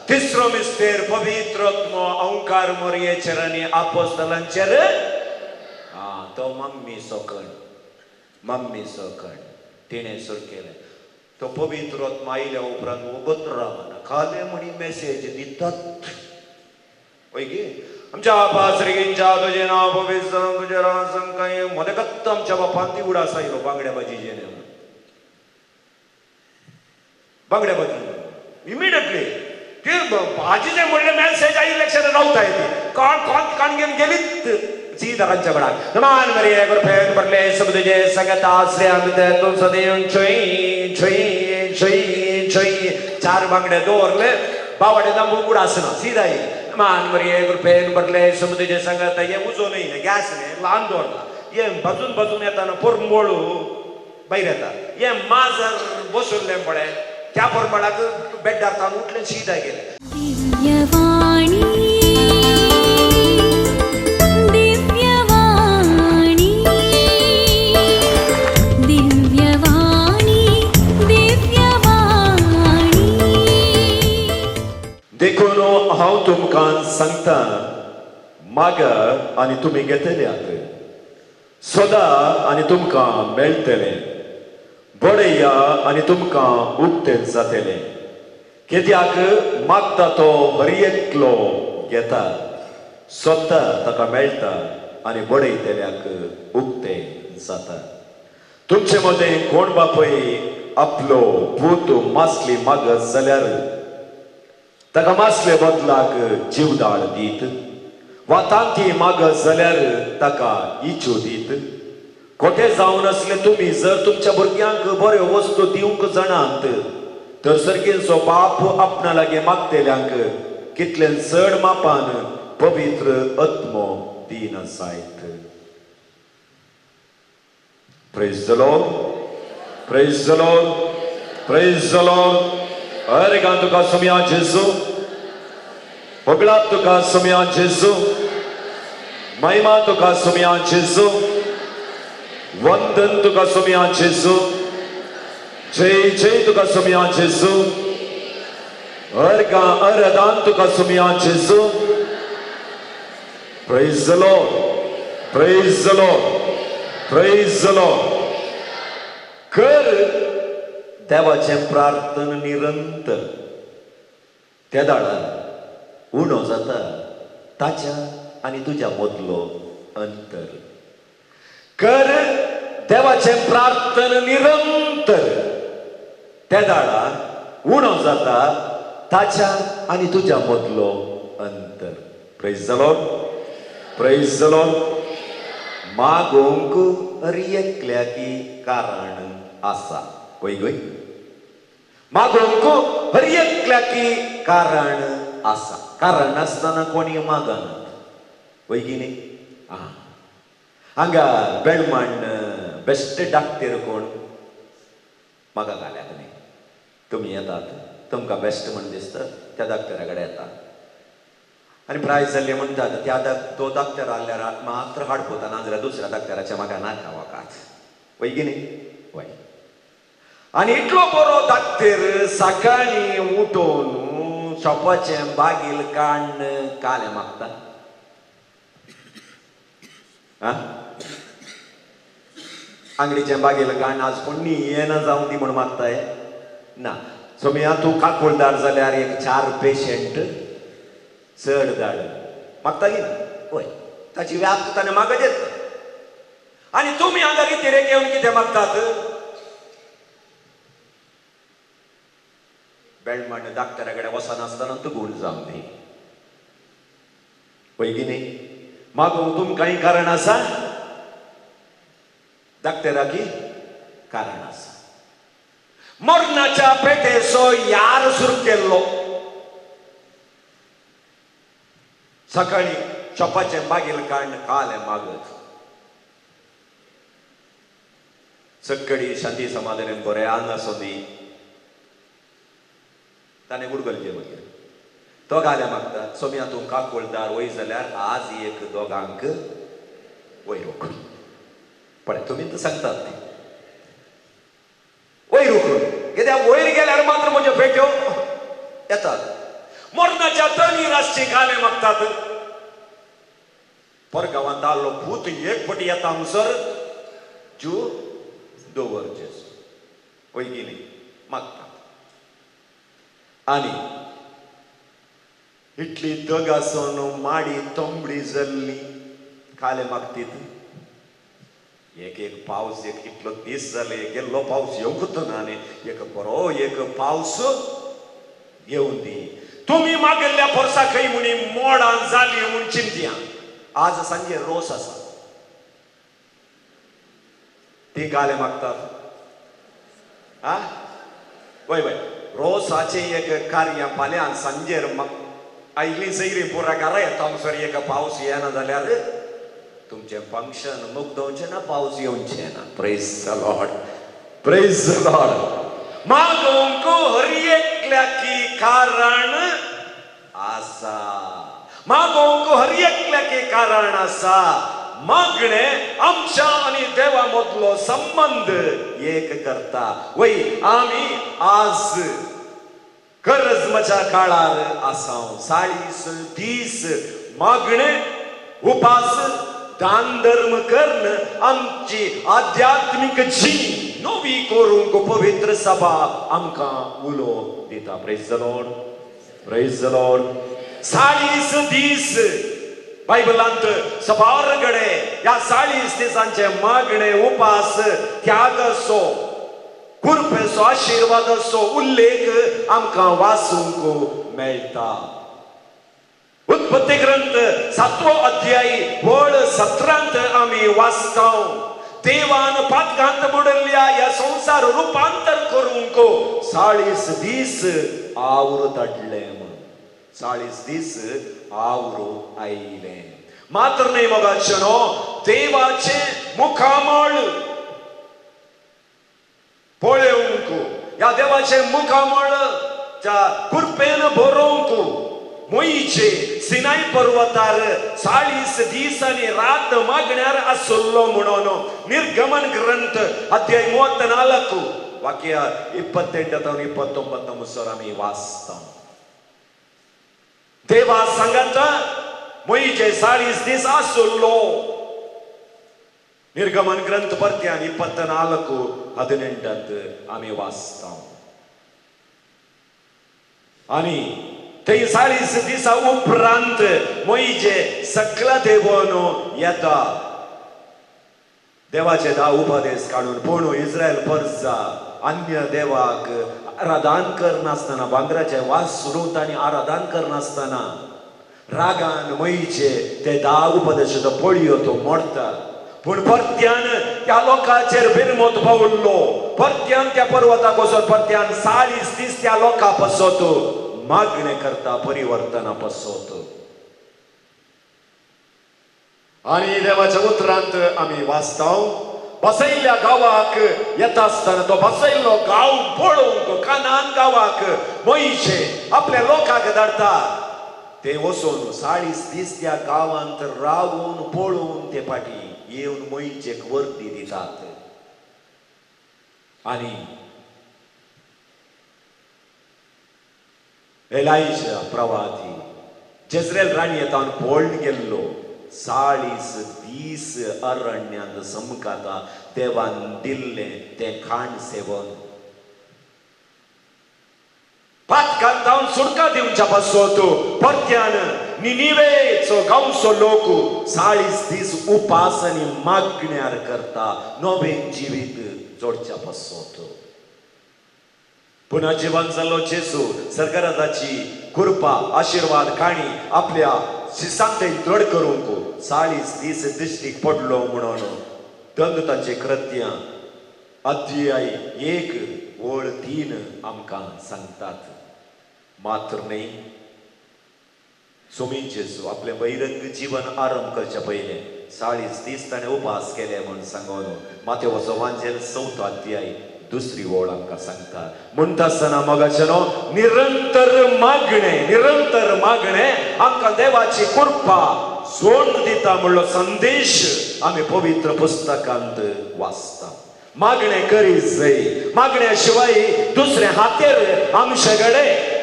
तिसरो मिस्तेर पवित्र आत्मा ओंकार मोरयेचेर आनी आपोस्तलांचेर तो मम्मी सकण तिणे सुरू केले. तो पवित्र आत्मा आयल्या उपरांत वगत रावना खाले म्हणी मेसेज दितात. ओके आमच्या पासरींच्या तुझे नाव पवित्र तुझे रासन काय मध्ये कत्त आमच्या बापान ती उडास आयलो बांगड्या भाजीचे बांगड्या भाजी इमिडिएटली ते भाजीचे म्हणले मेसेज आई लक्षात रावता येते कान घेऊन गेलीत सीधारांच्या गडात नमान मरिये गुरफेन बरले सबदजे संगत आश्रय आमते तो सदैव छोई छोई छोई छोई चार बांगड्या दोरले बावडे दांबू उडासना सीधा नमान मरिये गुरफेन बरले सबदजे संगत ये उजो नाही गॅस ने लहान दोरला ये भजून येताना पोरमोळू बाहेर येतात ये माजर बसवले पडे त्या पोरमोळाक बेड्डार तान उठले सीधा गेले. देखून हांव तुमकां सांगता मागा आनी तुमी घेतल्यात सोदा आनी तुमकां मेळटले बडया आनी तुमकां उक्तें जातलें कित्याक मागता तो हर एकलो घेता सोदता ताका मेळटा आनी बडयतल्याक उक्तें जाता. तुमचे मदें कोण बापय आपलो पूत मासली मागत जाल्यार ताका मासले बदलाक जीवदाळ दीत वा तांती मागत जाल्यार ताका इच्यो दीत. खोटे जावन असले तुमी जर तुमच्या भुरग्यांक बऱ्यो वस्तू दिवंक जाणात तर सर्गेचो बाप आपणा लागी मागतेल्यांक कितले चड मापान पवित्र आत्मो दीन जायत. Praise the Lord, praise the Lord, praise the Lord. Obrigado तुका सुमया जेजू होगळा तुका सुमया जेजू महिमा तुका सुमया जेजू वंदन तुका सुमया जेजू जय जय तुका सुमया जेजू अर्गा अरदान तुका सुमया जेजू. Praise the Lord, praise the Lord, praise the Lord. कर देवाचे प्रार्थना निरंतर त्या दाडान उणो जाता ताच्या आनी तुज्या मदलो अंतर. कर देवाचे प्रार्थना निरंतर त्या दाडान उणो जाता ताच्या आनी तुज्या मदलो अंतर. Praise the Lord, praise the Lord. मागोंक हर एकल्याकी कारण आसा. वय गय मागोंक हर एकल्याकी कारण आसा. कारण नासतना कोणी मागनात वय की न्ही. हांगा बेळमाण बेस्ट डाक्टर कोण म्हाका घाल्यात न्ही. तुमी येतात तुमकां बेस्ट म्हण दिसता त्या डाक्टरा कडेन येता आनी प्रायज जाल्ले म्हणटात त्या तो डाक्टर आल्यार मात्र हाडपोता ना जाल्यार दुसऱ्या डाक्टराचे म्हाका नाका वकात वय की न्ही. वय आनी इतलो बरो डाक्टर सकाळी उठोन शॉपाचें बागील काडन काले मागता. आंगडीचें बागील काडन आज कोणी येना जावं दी म्हण मागताय ना. सोम्या तूं काकुळदार जाल्यार एक 4 पेशंट चड धाड मागता की ना. वय ताची व्याप ताणें मागत येता. आनी तुमी हांगा रितीरेक येवन कितें मागतात. बेळमाण डाक्टरा कडेन वचनासतना तूं गूण जावं न्ही वय की न्ही. मागोंक तुमकांय कारण आसा डाक्टराकी कारण आसा. मरणाच्या पेटेचो यार सुरू केल्लो सकाळी शॉपाचें बागील काडन काले मागत सकाळी शांती समाधान बरें आंग सोदी ताणें गुडगलचे वयर तो घाले मागता. सोम्या तूं काकुळदार वय जाल्यार आज एक दोगांक वयर उखल पळय तुमी तर सांगतात वयर उखल कित्याक वयर गेल्यार मात्र म्हज्यो पेट्यो येतात. मरणाच्या तणी रातचे गाणे मागतात. परगावांत आलो भूत एकपटी येता हांगसर ज्यू दवरचेस पळय गेली मागतात. आनी इतली दग आसून माडी तंबडी जल्ली काले मागतीत. एक एक पावस एक इतलो दीस जाले गेल्लो पावस येवंकूच ना आनी एक बरो एक पावस येवन दी. तुम्ही मागल्ल्या परसा खंय म्हणी मोडां जाली म्हूण चिंतया. आज सांजे रोस आसा ती गाले मागतात. हा वय वय रोसाचे एक कार्य फाल्यां सांजेर आयली सैरी पुरा घरा येता हांगसर एक पावस येना जाल्यार तुमचे फंक्शन मुग्दोवचें ना पावस येवचें ना. Praise the Lord praise the Lord. मागोवंक हर एकल्याकी कारण आसा. मागोवंक हर एकल्याकी कारण आसा. मागणे आमच्या आणि देवा मदलो संबंध एक करता. वय आमी आज करजमाच्या काळार आसाव. 40 दीस मागणे उपास दान धर्म करण आमची आध्यात्मिक जी नवी करूंक पवित्र सभा आमकां उलो दिता. Praise the Lord praise the Lord. 40 दीस बायबलांत सबारगडे या 40 दिसांचे मागणे उपास त्यागसो कृपेचो आशीर्वादाचो उल्लेख आमकां वाचूंक मेळटा. उत्पत्ती ग्रंथ 7वो अध्याय वळ 17 आमी वाचताव. देवान पातकांत बुडल्ल्या या संसार रूपांतर करूंक 40 दीस आवरू धाडले म्हण. 40 दीस आवरू आयले. मात्र न्ही मोगाचनो देवाचे मुखामळ पळोवंक या देवाचे मुखामळ च्या कृपेन भरोवंक मोईचे सिनाई पर्वतार 40 दीस आनी रात मागण्यार आसलो म्हणून निर्गमन ग्रंथ अध्याय 34 वाक्य 28 ते 29 मुसर आमी वाचता. देवा सांगता मोईचे 40 दीस आसलो. निर्गमन ग्रंथ परत्यान 24:18 आमी वाचता. आनी ते 40 दिसा उपरांत मोईजे सकला देवान येता. देवाचे 10 उपदेश काढून पूण इस्रायल परजा अन्य देवाक आराधन करनासतना भांगराचे वास सुरू तांणी आराधन करनासतना रागान मोईचे ते 10 उपदेशाचो पळयो तो मोडता. पूण परत्यान त्या लोकांचेर बिरमत पावल्लो. परत्यान त्या पर्वताक वचून परत्यान 40 दीस त्या लोकां पसत मागणे करता परिवर्तना पसत. आणि देवाच्या उतरांत आमी वाचताव. बसयल्ल्या गावाक येता आसतना तो बसयल्लो गांव पळोवंक कानान गावाक मोईशे आपल्या लोकांक धाडता. ते वचून 40 दीस त्या गांवांत रावून पळोवन ते फाटी येवन मोईचेक वर्दी दितात. आनी एलाइजा प्रवादी जेजरेल राणी येता पळोवन गेल्लो 40 दीस अरण्यात समकाता देवान दिल्ले ते खाण सेवन. पातकांतावन सुडका दिवच्या पासत परत्यान निनिवेचो गांवचो लोक 40 दीस उपास आनी मागण्यार करता नवें जिवीत जोडच्या पासत. पुन्हा जिवन जाल्लो जेसू सर्गराजाची कृपा आशीर्वाद काणी आपल्या शिसांते दृढ करूंक 40 दीस दिश्टीक पडलो म्हणून दंगतांचे कृत्य अध्याय 1:3 आमकां सांगतात. मात्र न्ही सोमी जेसू आपले बहिरंग जीवन आरंभ करचे पयले 40 दीस ताणें उपास केले म्हूण सांगून माथेवाचो वांजेल 4थो अध्याय 2री ओळ आमकां सांगता. म्हणटा आसतना मोगाचनो निरंतर मागणे आमकां देवाची कृपा जोड दिता म्हणलो संदेश आमी पवित्र पुस्तकांत वाचता. मागणे करी जाय. मागण्या शिवाय दुसरे हातेर आमचे कडेन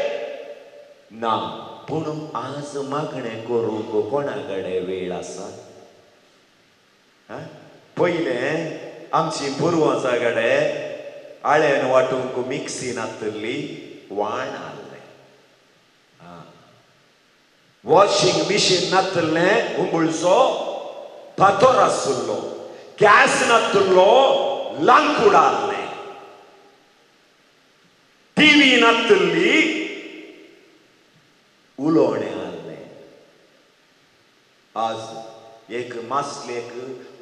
ना पूण आज मागणें करूंक कोणाकडे वेळ आसा? पयलें आमची पुर्वजां कडेन आळ्यान वांटूंक मिक्सी नासली, वाण आहलें. वॉशिंग मिशीन नासलें, उमळसो फातर आसलो. गॅस नासलो, लांकूड आहलें. टीव्ही नासली, उलोवणें आहलें. आज एक मासलेक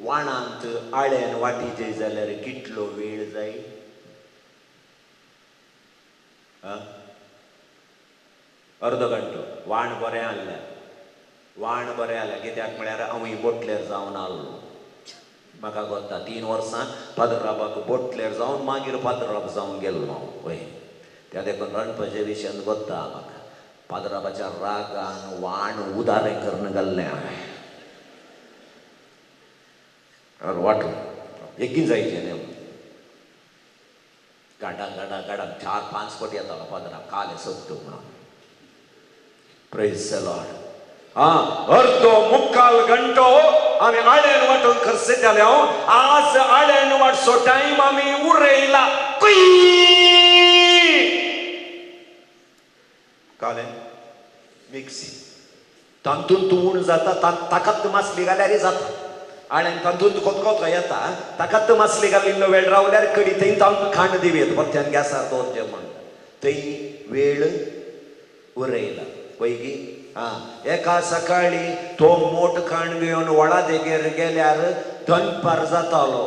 वाणांत आळ्यान वाटीचें जाल्यार कितलो वेळ जाय? अर्द घंटो. वाण बरें आहलें, वाण बरें आहलें. कित्याक म्हळ्यार हांवूय बोटलेर जावन आसलो. म्हाका कोत्ता 3 वर्सां फादराबाक बोटलेर जावन मागीर फादराब जावन गेल्लो वय. त्या देखून रणपाचे विशयान कोत्ता म्हाका. फादराबाच्या रागान वाण उदारें करून घाल्लें हांवें. वाटून एकीन जायचें न्ही. गाडा गाडा गाडा 4-5 फावटी येतालो फादराक काले सोदतो म्हणून. Praise the Lord. अर्दो मुक्काल घंटो आमी आळ्यान वांटून खर्च जाले. आज आळ्यान वाटचो टायम आमी उरयला. काले मिक्सी तांतून तुवूण जाता, ताकात मासली घाल्यार जाता. आळ्यान तांतून कोतकोतो येता, ताकात मासली घालिल्लो वेळ रावल्यार कडी थंय तांतून खाण दिवेत परत्यान गॅसार दवरचें म्हण. थंय वेळ उरयला. पैकी एका सकाळी तो मोठ खाण घेवन व्हडा देगेर गेल्यार दनपार जातालो.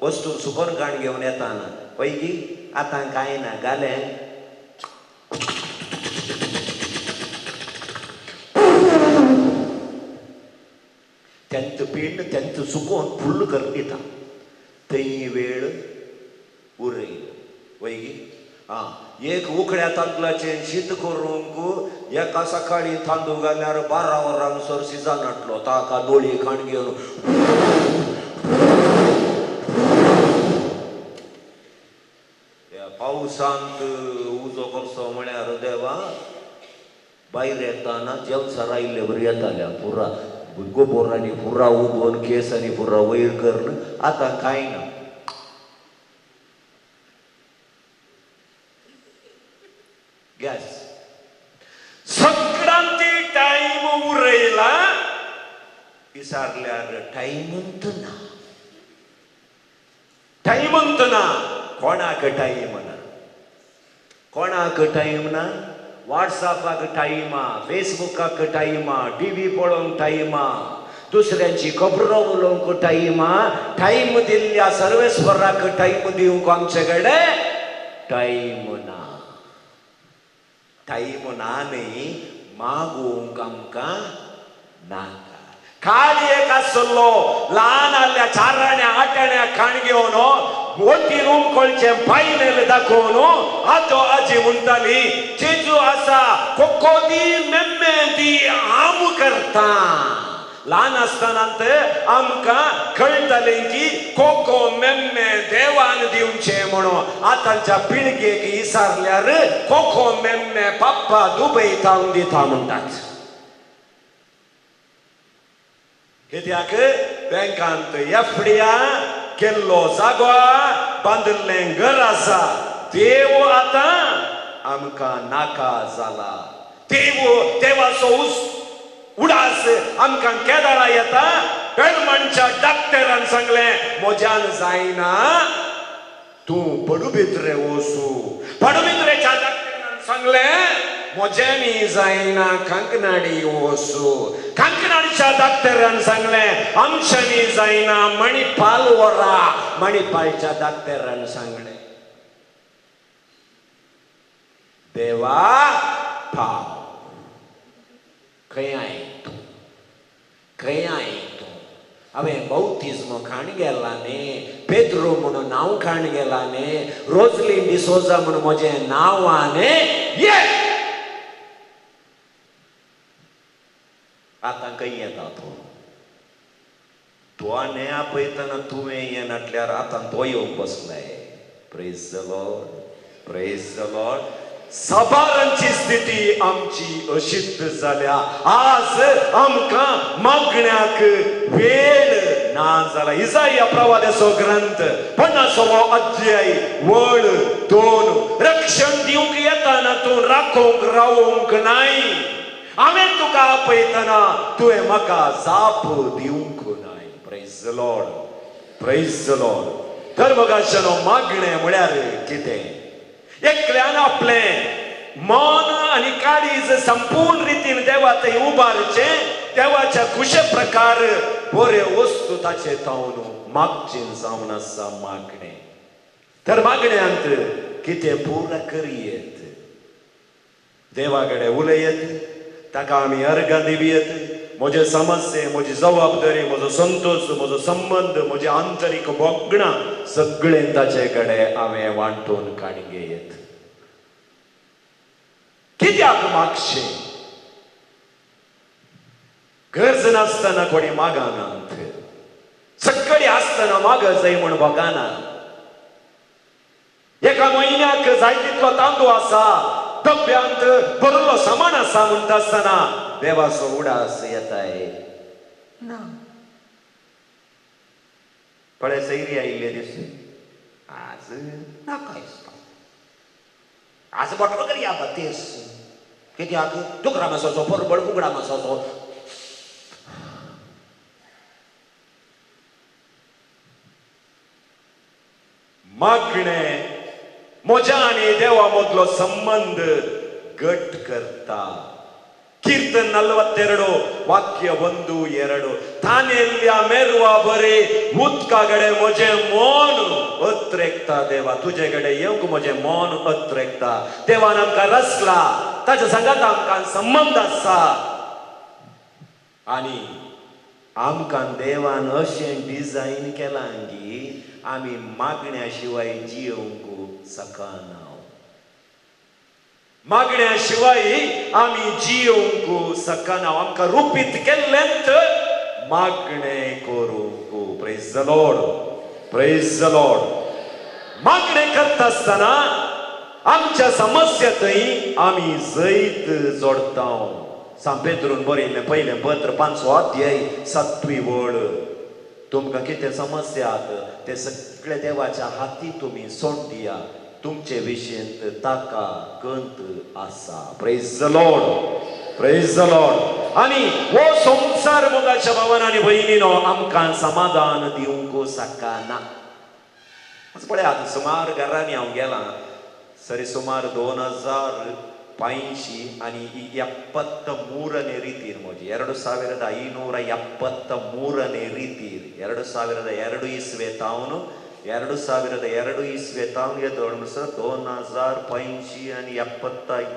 वस्तू सुकोन खाण घेवन येताना. पैकी आतां कांय ना, घालें त्यांचं पेंड त्यांचं सुकोवन फुल्ल करून दिता. थंय वेळ उरयलो. वैगी एक उकड्या तांदळाचें शीत करूंक एका सकाळी तांदूळ घाल्यार 12 वरांसर शिजनातलो. ताका दोळी खाण घेवन पावसांत उजो करचो म्हळ्यार देवा भायर येताना जेवसार आयिल्ले बरी येताल्या. पुरा गोबोरांनी पुरा उगोवन केसांनी पुरा वयर करून. आतां कांय ना. गॅस संक्रांती टायम उरयला. विचारल्यार टायमंत ना. टायमंत ना. कोणाक टायम ना? कोणाक टायम ना? व्हॉट्सअपाक टायमा, फेसबुकाक टायमा, टीव्ही पळोवंक टायमा, दुसऱ्यांची खबरो उलोवंक टायमा. टायम दिल्ल्या सर्वेस्वराक टायम दिवंक आमचे कडेन टायम ना. टायम ना न्ही, मागूंक आमकां नाका. खाली एक आसलो ल्हान आहल्या 4 आण्या 8 आण्या खाण घेवन वोटीन उमकोळचे फायनल दाखोवन आजो आजी म्हणटाली जेजू आसा कोकोदी मेम्मेदी आम करता. ल्हान आसतनांत आमकां कळटलें की कोको मेम्मे देवान दिवचे म्हणून. आतांच्या पिळगेक विचारल्यार कोको मेम्मे पप्पा दुबयता दिता म्हणटात. कित्याक बँकांत एफडिया केल्लो जागो बांदिल्लें घर आसा. देव आतां आमकां नाका जाला. देवाचो उडास आमकां केदाळा येता. पेडमणच्या डॉक्टरान सांगलें म्हज्यान जायना, तूं पडुबिद्रे वचू. पडुबिद्रेच्या डॉक्टरान सांगलें म्हज्यानी जायना, कंकनाडी वचू. कंकनाडीच्या डॉक्टरान सांगलें आमच्यानी जायना, मणिपाल व्हरा. मणिपालच्या डॉक्टरान सांगलें देवा पाव. खंय आयक तूं? खंय आयक तूं? हांवें बौतिस्म खाण गेला न्ही, पेद्रो म्हणून नांव खाण गेला न्ही, रोजलीन डिसोजा म्हणून म्हजें नांव आहा न्ही. ये आतां खंय येता तूं आनी आपयतना तुवें येनाटल्यार आतां तो येवंक बसलाय. Praise the Lord, praise the Lord. साबारांची स्थिती आमची अशीच जाल्या. आज आमकां मागण्याक वेळ ना जाला. इसाया प्रवाद्याचो ग्रंथ 50वो अध्याय वळ 2. रक्षण दिवंक येताना तूं राखोंक रावोंक नाय. हांवें तुका आपयतना तुवें म्हाका जाप दिवंक नाय. Praise the Lord, praise the Lord. धर्मगाशानो मागणें म्हळ्यार कितें? एकल्यान आपलें मन आनी काळीज संपूर्ण रितीन देवा थंय उबारचे, देवाच्या कुशे प्रकार बरे वस्तू ताचे तावन मागचें जावन आसा मागणें. तर मागण्यांत कितें पुरा करियेत, देवा कडेन उलयत, ताका आमी अर्घां दिवयेत. म्हजे समस्ये, म्हजी जबाबदारी, म्हजो संतोष, म्हजो संबंध, म्हजी आंतरीक बोगणां सगळें ताचे कडेन हांवें वांटून काडगेयत. कित्याक मागचें? गरज नासतना कोणी मागनात, सगळी आसतना माग जाय म्हण बगाना. एका म्हयन्याक जाय तितलो तांदूळ आसा, डब्यांत भरलो सामान आसा म्हणटा आसतना देवाचो उडास येताय ना. थोडे सैरी आयिल्ले दिसले, आज नाका दिसता, आज बटलो करया तेच. कित्याक? दुकरा मासाचो परबळ उगडा मासाचो. मागणें म्हज्या आनी देवा मदलो संबंध घट करता. कीर्तन 42 वाक्य 1-2. थानेल्ल्या मेरवा बरे उदका कडेन म्हजें मन अत्रेकता. देवा तुजे कडेन येवंक म्हजें मन अत्रेकता. देवान आमकां रचला, ताच्या संगात आमकां संबंध आसा. आनी आमकां देवान अशें डिजायन केलां की आमी मागण्या शिवाय जियोंक शकना. मागण्या शिवाय आमी जियोंक शकना. आमकां रुपीत केल्लेंत मागणें करूंक. Praise the Lord, praise the Lord. मागणें करता आसतना आमच्या समस्येंतय आमी जैत जोडटा. सांत पेद्रून बरयल्लें पयलें पत्र 5वो अध्याय 7वी वळ. तुमकां कितें समस्या आसात ते सगळे देवाच्या हाती तुमी सोड दिया. तुमचे विशयंत ताका गंत आसा. Praise the Lord, praise the Lord. आनी हो संसार मोगाच्या भावान आनी भयणीनो आमकां समाधान दिवंक शकना. पळयात, सुमार घरांनी हांव गेलां, सरी सुमार 2085 आनी 73 ರೀತಿರ್ ಮೊಜಿ 2573 ರೀತಿರ್ 2002 ಇಸ್ವೆ ತಾವನು 2002 ಇಸ್ವೆ ತಾವನಿಗೆ ದೊಡ್ಡ ಸರ್ 2085 आणि 78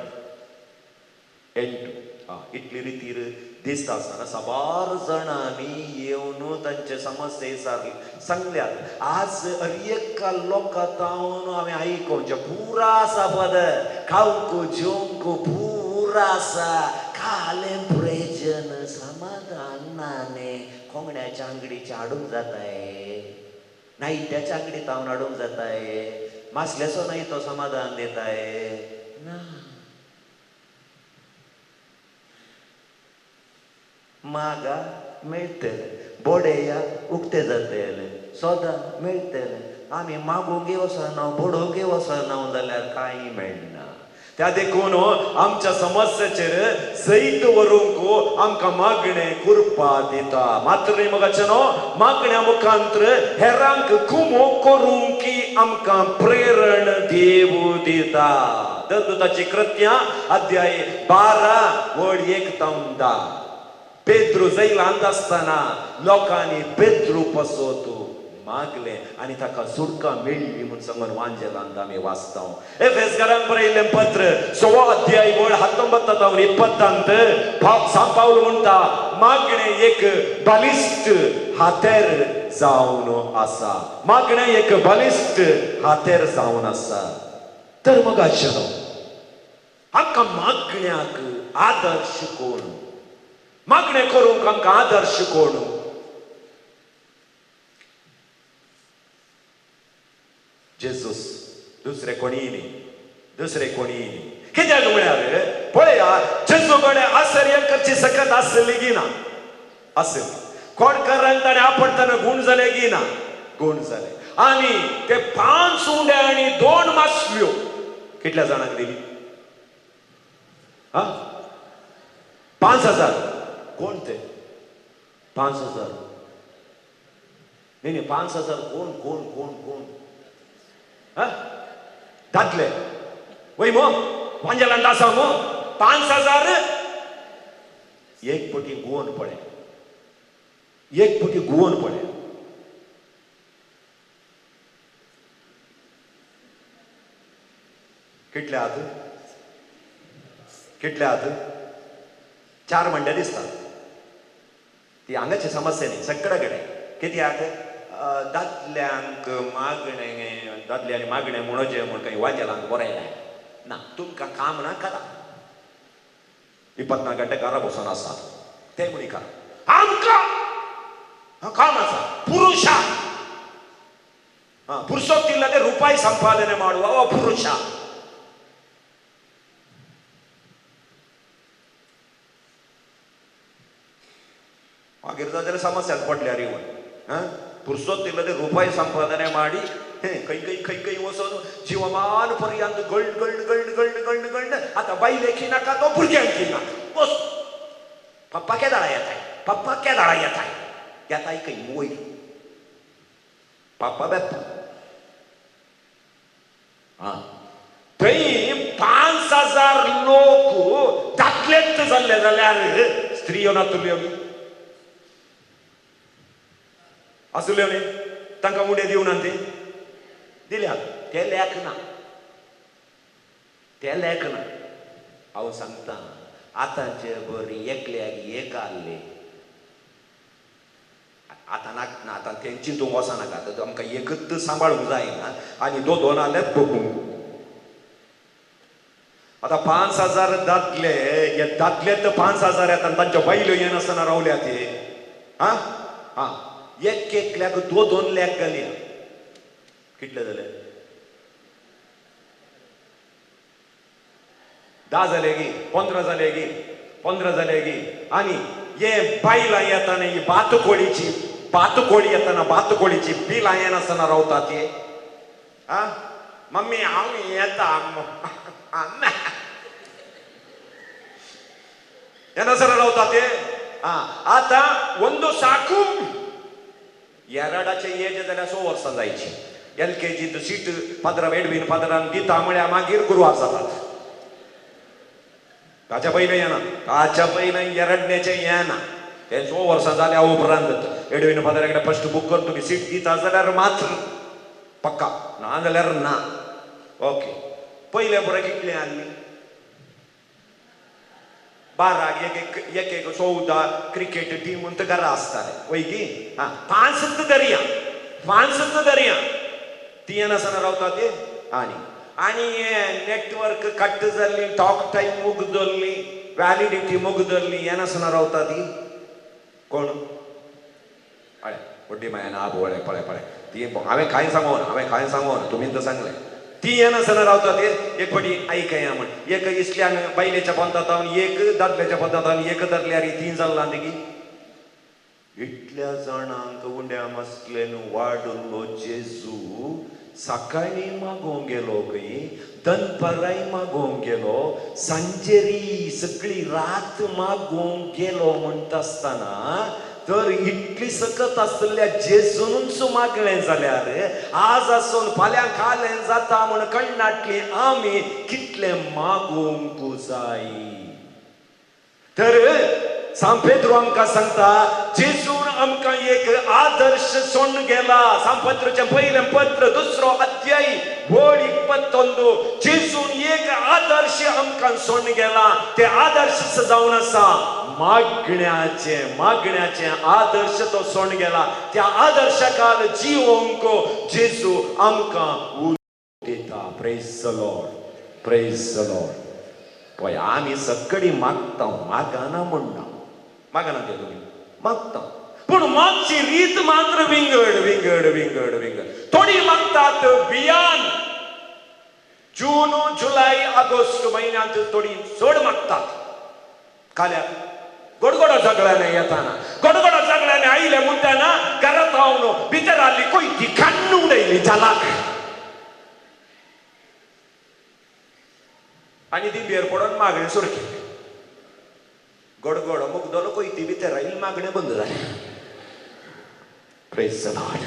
इतली रितीर दिसता आसतना साबार जाण आमी येवन तांचे समस्ये सांगल्यात. आज एका लोकां तावन आमी आयकोवचे पुरा आसा पद, खावंक जेवंक पुरा आसा, खालें प्रयोजन समाधान नाने. कोंगड्याच्या अंगडीचे हाडूंक जाताय, नायट्याच्या अंगडी तावन हाडूंक जाताय, मासल्याचो न्हय तो समाधान दिताय ना. मागा मेळटले, बोडेया उक्ते जातले, सोदा मेळटले. आमी मागोंक वचना, बोडोंक वचना जाल्यार कांय मेळना. त्या देखून आमच्या समस्येचेर सैत व्हरूंक आमकां मागणें करपा दिता. मात्र मोगाचेनो मागण्या मुखांतर हेरांक कुमो करूंक आमकां प्रेरण देव दिता. देवदूताची कृत्यां अध्याय 12 वळ 1-10. पेद्रू जैलांत आसतना लोकांनी पेद्रू पसोत मागले आणि ताका सुटका मेळ्ळी म्हूण सांगून वांजेलांत आमी वाचता. एफेसकारांक बरयल्लें पत्र 6वो अध्याय वळ 19-20 सांत पावल म्हणटा, मागणें एक बलिश्ट हातेर जावन आसा. मागणें एक बलिश्ट हातेर जावन आसा. तर मोगाचेनो आमकां मागण्याक आदर्श कोण? मागणें करूंक आमकां आदर्श कोण? जेजूस. दुसरे कोणी न्ही, दुसरे कोणी न्ही. कित्याक म्हळ्यार पळया जेजूकडे आसर करची सकत आसली की ना आसली खोडकरांक ताणें आपणताना गुण जाले की ना गुण जाले आणि ते 5 उंड्या आणि 2 मासल्यो कितल्या जाणांक दिली 5,000 कोण ते 5,000 नाही 5,000 कोण कोण कोण कोण दादले वय मग वांजेलांड आसा मग 5,000 एक पटी गुवन पडे एक पटी गुवन पडे कितले हात 4 मंड्या दिसतात ती हांगाची समस्या न्ही सगळे कडेन कित्याक दादल्यांक मागणे दादले आनी मागणे म्हणोचे म्हण काही वांजेलांक बरयलें ना तुमकां काम ना करा 24 गंटे घरा बसून आसा ते म्हणी करा आमकां काम आसा पुरुषा ಪುರುಷೋತ್ತಿಲ್ಲದೆ ರೂಪಾಯಿ ಸಂಪಾದನೆ ಮಾಡುವ ಪುರುಷ. ಆಗಿರ್ದಾದ್ರೆ ಸಮಸ್ಯೆ ಅದು ಪಡ್ಲ್ಯಾರ ಇವ. ಪುರುಷೋತ್ತಿಲ್ಲದೆ ರೂಪಾಯಿ ಸಂಪಾದನೆ ಮಾಡಿ ಕೈ ಕೈ ಕೈ ಕೈ ಓಸೋನು जीवमान पर्यंत गळड गळड गळड गळड गळड गळड आता बाई लेखीना का तो भुरग्यांकीना बस पप्पा क्या दाडा येत आहे पप्पा क्या दाडा येत आहे यात आहे काही मोई पप्पा बेप्पा थंय 5,000 लोक दाखलेत जाल्ले जाल्यार स्त्रियो नातुल्यो असल्यो न्ही तांकां मुडे दिवना ती दिल्या ते लेखना हांव सांगता आतांचे बरी एकल्याक एक आसले आतां नाका आतां तें चिंतूंक वचनाका आमकां एकच सांबाळूंक जायना आनी दोन आले आतां 5,000 दादले हे दादले तर 5,000 येता तांच्यो बायल्यो येनासतना रावल्या ते एक एकल्याक दोन लेख घालया कितले जाले 10 जाले गी 15 जाले गी 15 जाले गी आनी हे बायलां येताना ही बातकोळी येताना बातकोळीची बिलां येनासतना रावता ते मम्मी हांव येता येनासतना रावता ते आतां ಒಂದು ಸಾಕು ಎರಡಾचे ಏಜ್ जाल्यार 100 वर्सां जायची LKG सीट पदरा एडवीन पदरान दिता म्हळ्यार मागीर गुरवार जातात ताच्या पयलें येना ताच्या पयलें ಎರಡನೇचे येना ते 100 वर्सां जाल्या उपरांत एडवीन पदराकडे फर्स्ट बुक करून तुमी सीट दिता जाल्यार मात्र पक्का ना जाल्यार ना ओके पयले बरें कितले आसली 12 एक 14 क्रिकेट टीम म्हणून घरा आसताले वयगी 5 दर्या ती येनासतना रावता ते आनी नेटवर्क कट जाल्ली टॉक टाइम मुगदल्ली वॅलिडिटी मुगदल्ली येनासतना रावता ती कोण पळय व्हडली मायना बोळे पळय ती हांवें कांय सांगोना तुमी तर सांगलें ती येनासतना रावता ते एक फावटी आयकया म्हण एक इसल्यान बायलेच्या पंथातावन एक दादल्याच्या पंथातावन एक धरल्यार 3 जाल्ला देगी इतल्या जाणांक उंड्या मसलेन वाडलो जेजू सकाळी मागोवंक गेलो खंय दनपाराय मागोवंक गेलो सांजेरी सगळी रात मागोवंक गेलो म्हणटा आसतना तर इतली सकत आसलेल्या जेजूनच मागलें जाल्यार आज आसून फाल्यां खालें जाता म्हण कळनाटली आमी कितलें मागोवंक जाय तर सांत पेद्रो आमकां सांगता जेजून आमकां एक आदर्श सोडून गेला सांत पेद्रोचें पयलें पत्र 2 अध्याय वड 21 जेजून एक आदर्श आमकां सोडून गेला ते आदर्श जावन आसा मागण्याचे आदर्श तो सोडून गेला त्या आदर्शकाल जिवंक जेजू आमकां दिता प्रेज द लॉर्ड पळय आमी सगळीं मागता मागना म्हणना मागना ते तुमी मागता पूण मागची रीत मात्र विंगड थोडी मागतात बियान जून जुलै ऑगस्ट महिन्यात थोडी चढ मागतात. काल्या गडगड झगड्याने येताना गडगड झगड्याने आईले म्हणताना घरात राहून भितर आली कोयती खान्नू उडयली चालाक आणि ती बेर पडून मागणे सुरू केली. गडगड मुगदलो कोयती भितर राहील मागणे बंद झाले. Praise the Lord.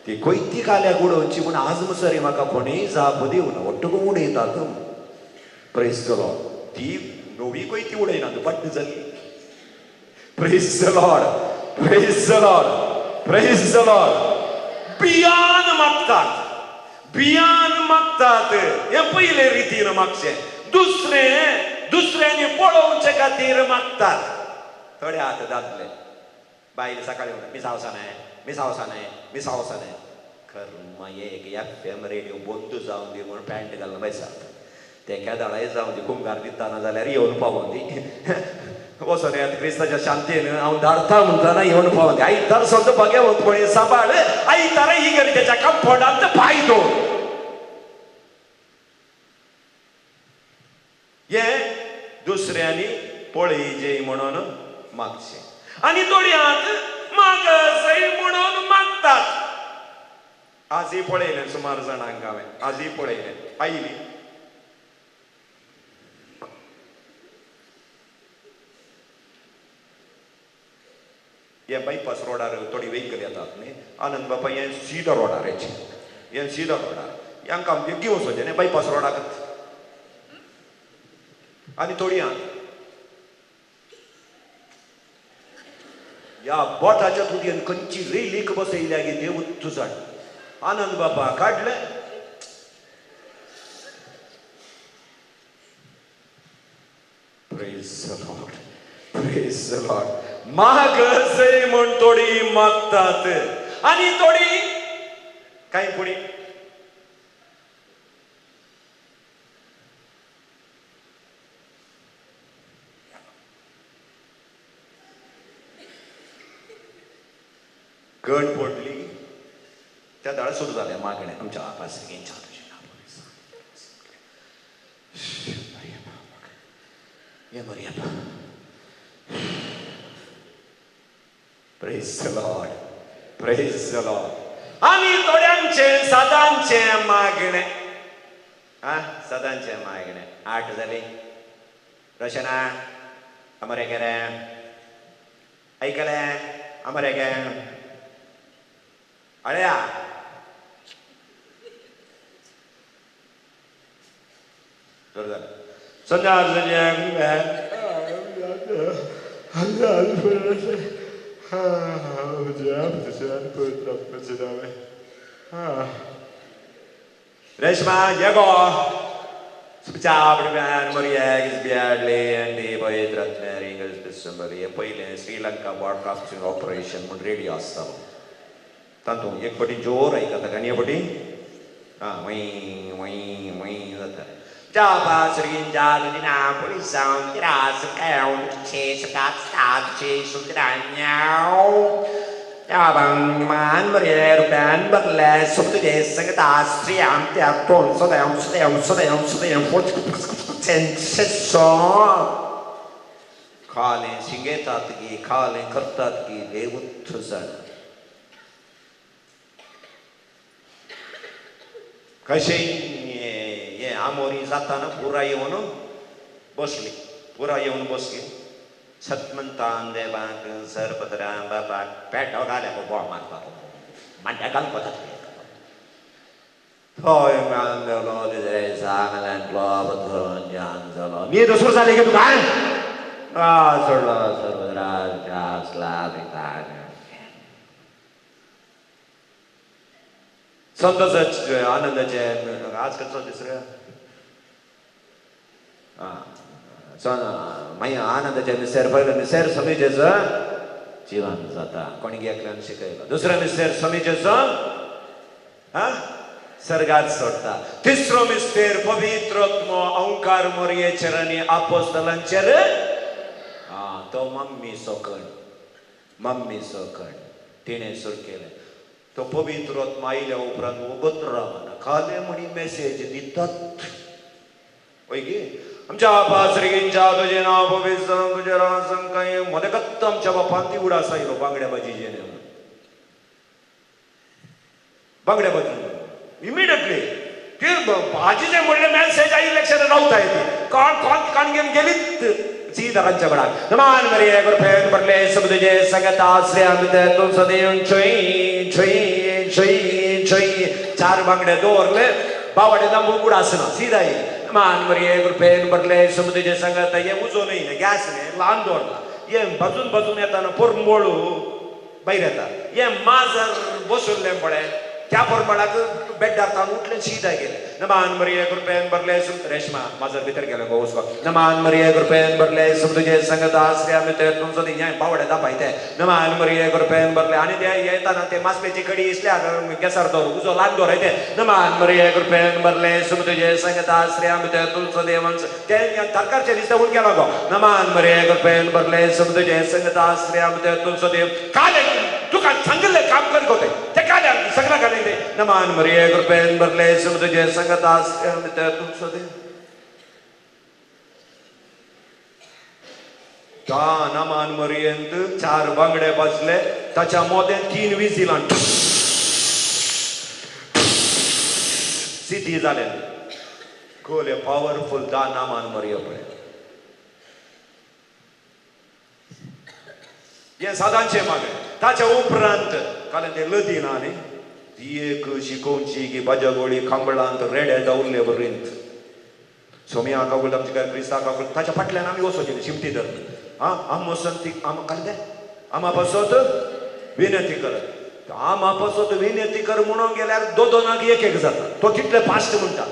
ती कोयती काल्या गुडोवची म्हणून आज मसरी म्हाका कोणी जाप दिवना ಒಟ್ಟು उडयतात. Praise the Lord. ती नवी कोयती उडयना पट्ट झाली. Praise the Lord. Praise the Lord. Praise the Lord. बियान मागतात. बियान मागतात हे पहिले रीतीनं मागचे. दुसऱ्याने पळवूचे खातीर मागतात. थोडे हात दातले बाईल सकाळी म्हणून मी सावसा नाही मी सावसा नाही मी सावसा नाही. खरं एक FM रेडिओ बंद जाऊन दे म्हणून पॅन्ट घालून बसतात. ते केदाळाय जाऊन दे कुंभार दिताना जाल्यार येवन पावून दी वचून येत क्रिस्ताच्या शांतीन हांव धाडटा म्हणटाना येवन पावून दी. आयतार समजा बगे वतपणी सांबाळ आयतार इगर्जेच्या कम्फर्टांत फायदो. हे दुसऱ्यांनी पळयजे म्हणून मागचे आणि थोड्यात मागसय म्हणून मागतात. आजही पळयले सुमार जाणांक हांवें आजही पळयले. आयली हे बायपास रोडार थोडी व्हेकल येतात न्ही. आनंद बापा हे सीधा रोडार हे सीधा रोडार हांकां आमचे घेवन वचचें न्ही बायपास रोडाक. आणि थोडी या बोटाच्या तुदयेन खंयची रेलीक बसयल्या गे देव तुझा. आनंद बाबा काढले praise the Lord. Praise the Lord. मागसय म्हण थोडी मागतात आणि थोडी काही पुढे गण पडली. त्या दाळ सुरू झाल्या मागण्या आमच्या आपास praise the Lord. Praise the Lord. आणि थोड्यांचे सदांचे मागणे सदांचे मागणे 8 झाले. रचना अमरेकरे ऐकले अमरेके अळ्या रेशमा jego पहिले श्रीलंका ब्रॉडकास्टिंग ऑपरेशन म्हणून रेडिओ असतालो तातूंत एक फावटी जोर आयकता आनी हे फावटी वै वै वै जाता. खाले शिंगेतात की खाले करतात की देवुत्थ जाण. कशें हे आमोरी जाताना पुरा येवन बसली. पुरा येवन बसली. सतमंतान देवाक सरपतराम बापाक पेटो घाल्या बोळ मारता मांड्या घालपाक थंय मेलो सांगलो धरून जान जालो न्ही दुसरो जालें गे तुका चडलो सरपतराम आसला संतोषाचे आनंदाचे आज कसो दीस रे मागीर आनंदाचे निसेर पयलो निसेर समीचेचो जिवन जाता. कोणी एकल्यान शिकयलो. दुसरो निसेर समीचेचो सर्गात सोडटा. तिसरो मिस्तेर पवित्रत्व ओंकार मोरयेचेर आनी आपोस्तलांचेर तो मम्मी सोकण तिणें सुरू केलें. तो पवित्र आत्मा आयल्या उपरांत वगत रावना खाले म्हणी मेसेज दितात. होय की आमच्या पासरिगींच्या तुझे नाव पवित्र तुझे रासं काय मदकत्त आमच्या बापान ती उडा सायलो बांगड्या भाजी जेणे बांगड्या भाजी इमिडिएटली ते भाजीचे म्हणले मेसेज आई इलेक्शन रावता येते काण घेऊन गेलीत सीधा राज्यगडात नमान मरिये गुरफेन बरले सबदुजे संगत आश्रय आमिते तुम सदैव छोई छोई छोई छोई चार बांगड्या दोरले बावडे दांबू उडासना सीधा ही नमान मरिये गुरफेन बरले सबदुजे संगत ये उजो नाही ना गॅस ने लहान दोरला ये भजून येताना पोरमोळू बाहेर येता ये माजर बसवले पडे त्या प्रमाणात बेड्डार उठले सीधा गेले नमान मरिये गुरफेन बरले रेशमा माजर भितर गेले गोसवा नमान मरिये गुरफेन बरले तुझे संगत आश्रय आमिते तुम सदैव बावडे दापायते नमान मरिये गुरफेन बरले आणि ते येताना ते मासपेची कडी इसल्या गेसार दोर उजो लाग दोर येते नमान मरिये गुरफेन बरले तुझे संगत आश्रय आमिते तुम सदैव ते तरकारचे दिसता उठ गेला गो नमान मरिये गुरफेन बरले तुझे संगत आश्रय आमिते तुम सदैव काले तुका चांगले काम करत होते ते काले सगळं काले ते नमान मरिये गुरफेन बरले तुझे संगत आश्रय आमिते तुम सदैव त्या नमान मरियंत चार बांगडे बसले त्याच्या मध्ये 3 विजिलां सिटी झाले खोले पॉवरफुल दा नमान मरिय पडे ये साधांचे मागे त्याच्या उपरांत कारण ते लदीना न्ही ती एक शिकोवची की बाजागोळी खांबळांत रेड्या जावले बरींत सोमिया काकुल आमची क्रिस्ता काकुल ताच्या फाटल्यान आमी वचोचे शिमटी धर आम वसंती आम कांदे आमा पासत विनंती करत आमा पासत विनंती कर म्हणून गेल्यार दोनाक एक जाता तो कितले फास्ट म्हणटा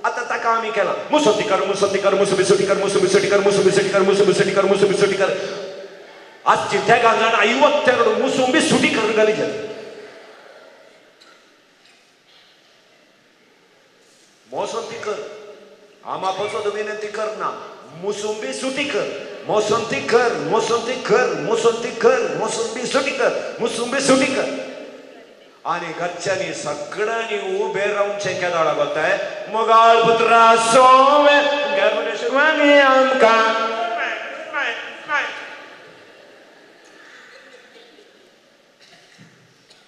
आता ताका आमी केला मुसंती कर मुसंती कर मुसुबिसुटी कर मुसुबिसुटी कर मुसुबिसुटी कर मुसुबिसुटी कर मुसुबिसुटी कर आज चिठ्ठ्या घालून 52 मुसुबिसुटी कर घाली मोसंती कर आमा पासत विनंती कर ना मुसुंबी सुटी कर मोसंती कर मोसंती कर मोसंती कर मोसंबी सुटी कर मुसुंबी सुटी कर आणि घरच्यांनी सगळ्यांनी उभे राहून शेक्यात लागताय मगाळ पुत्रा सोमे गर्भनेश्वरांनी आमका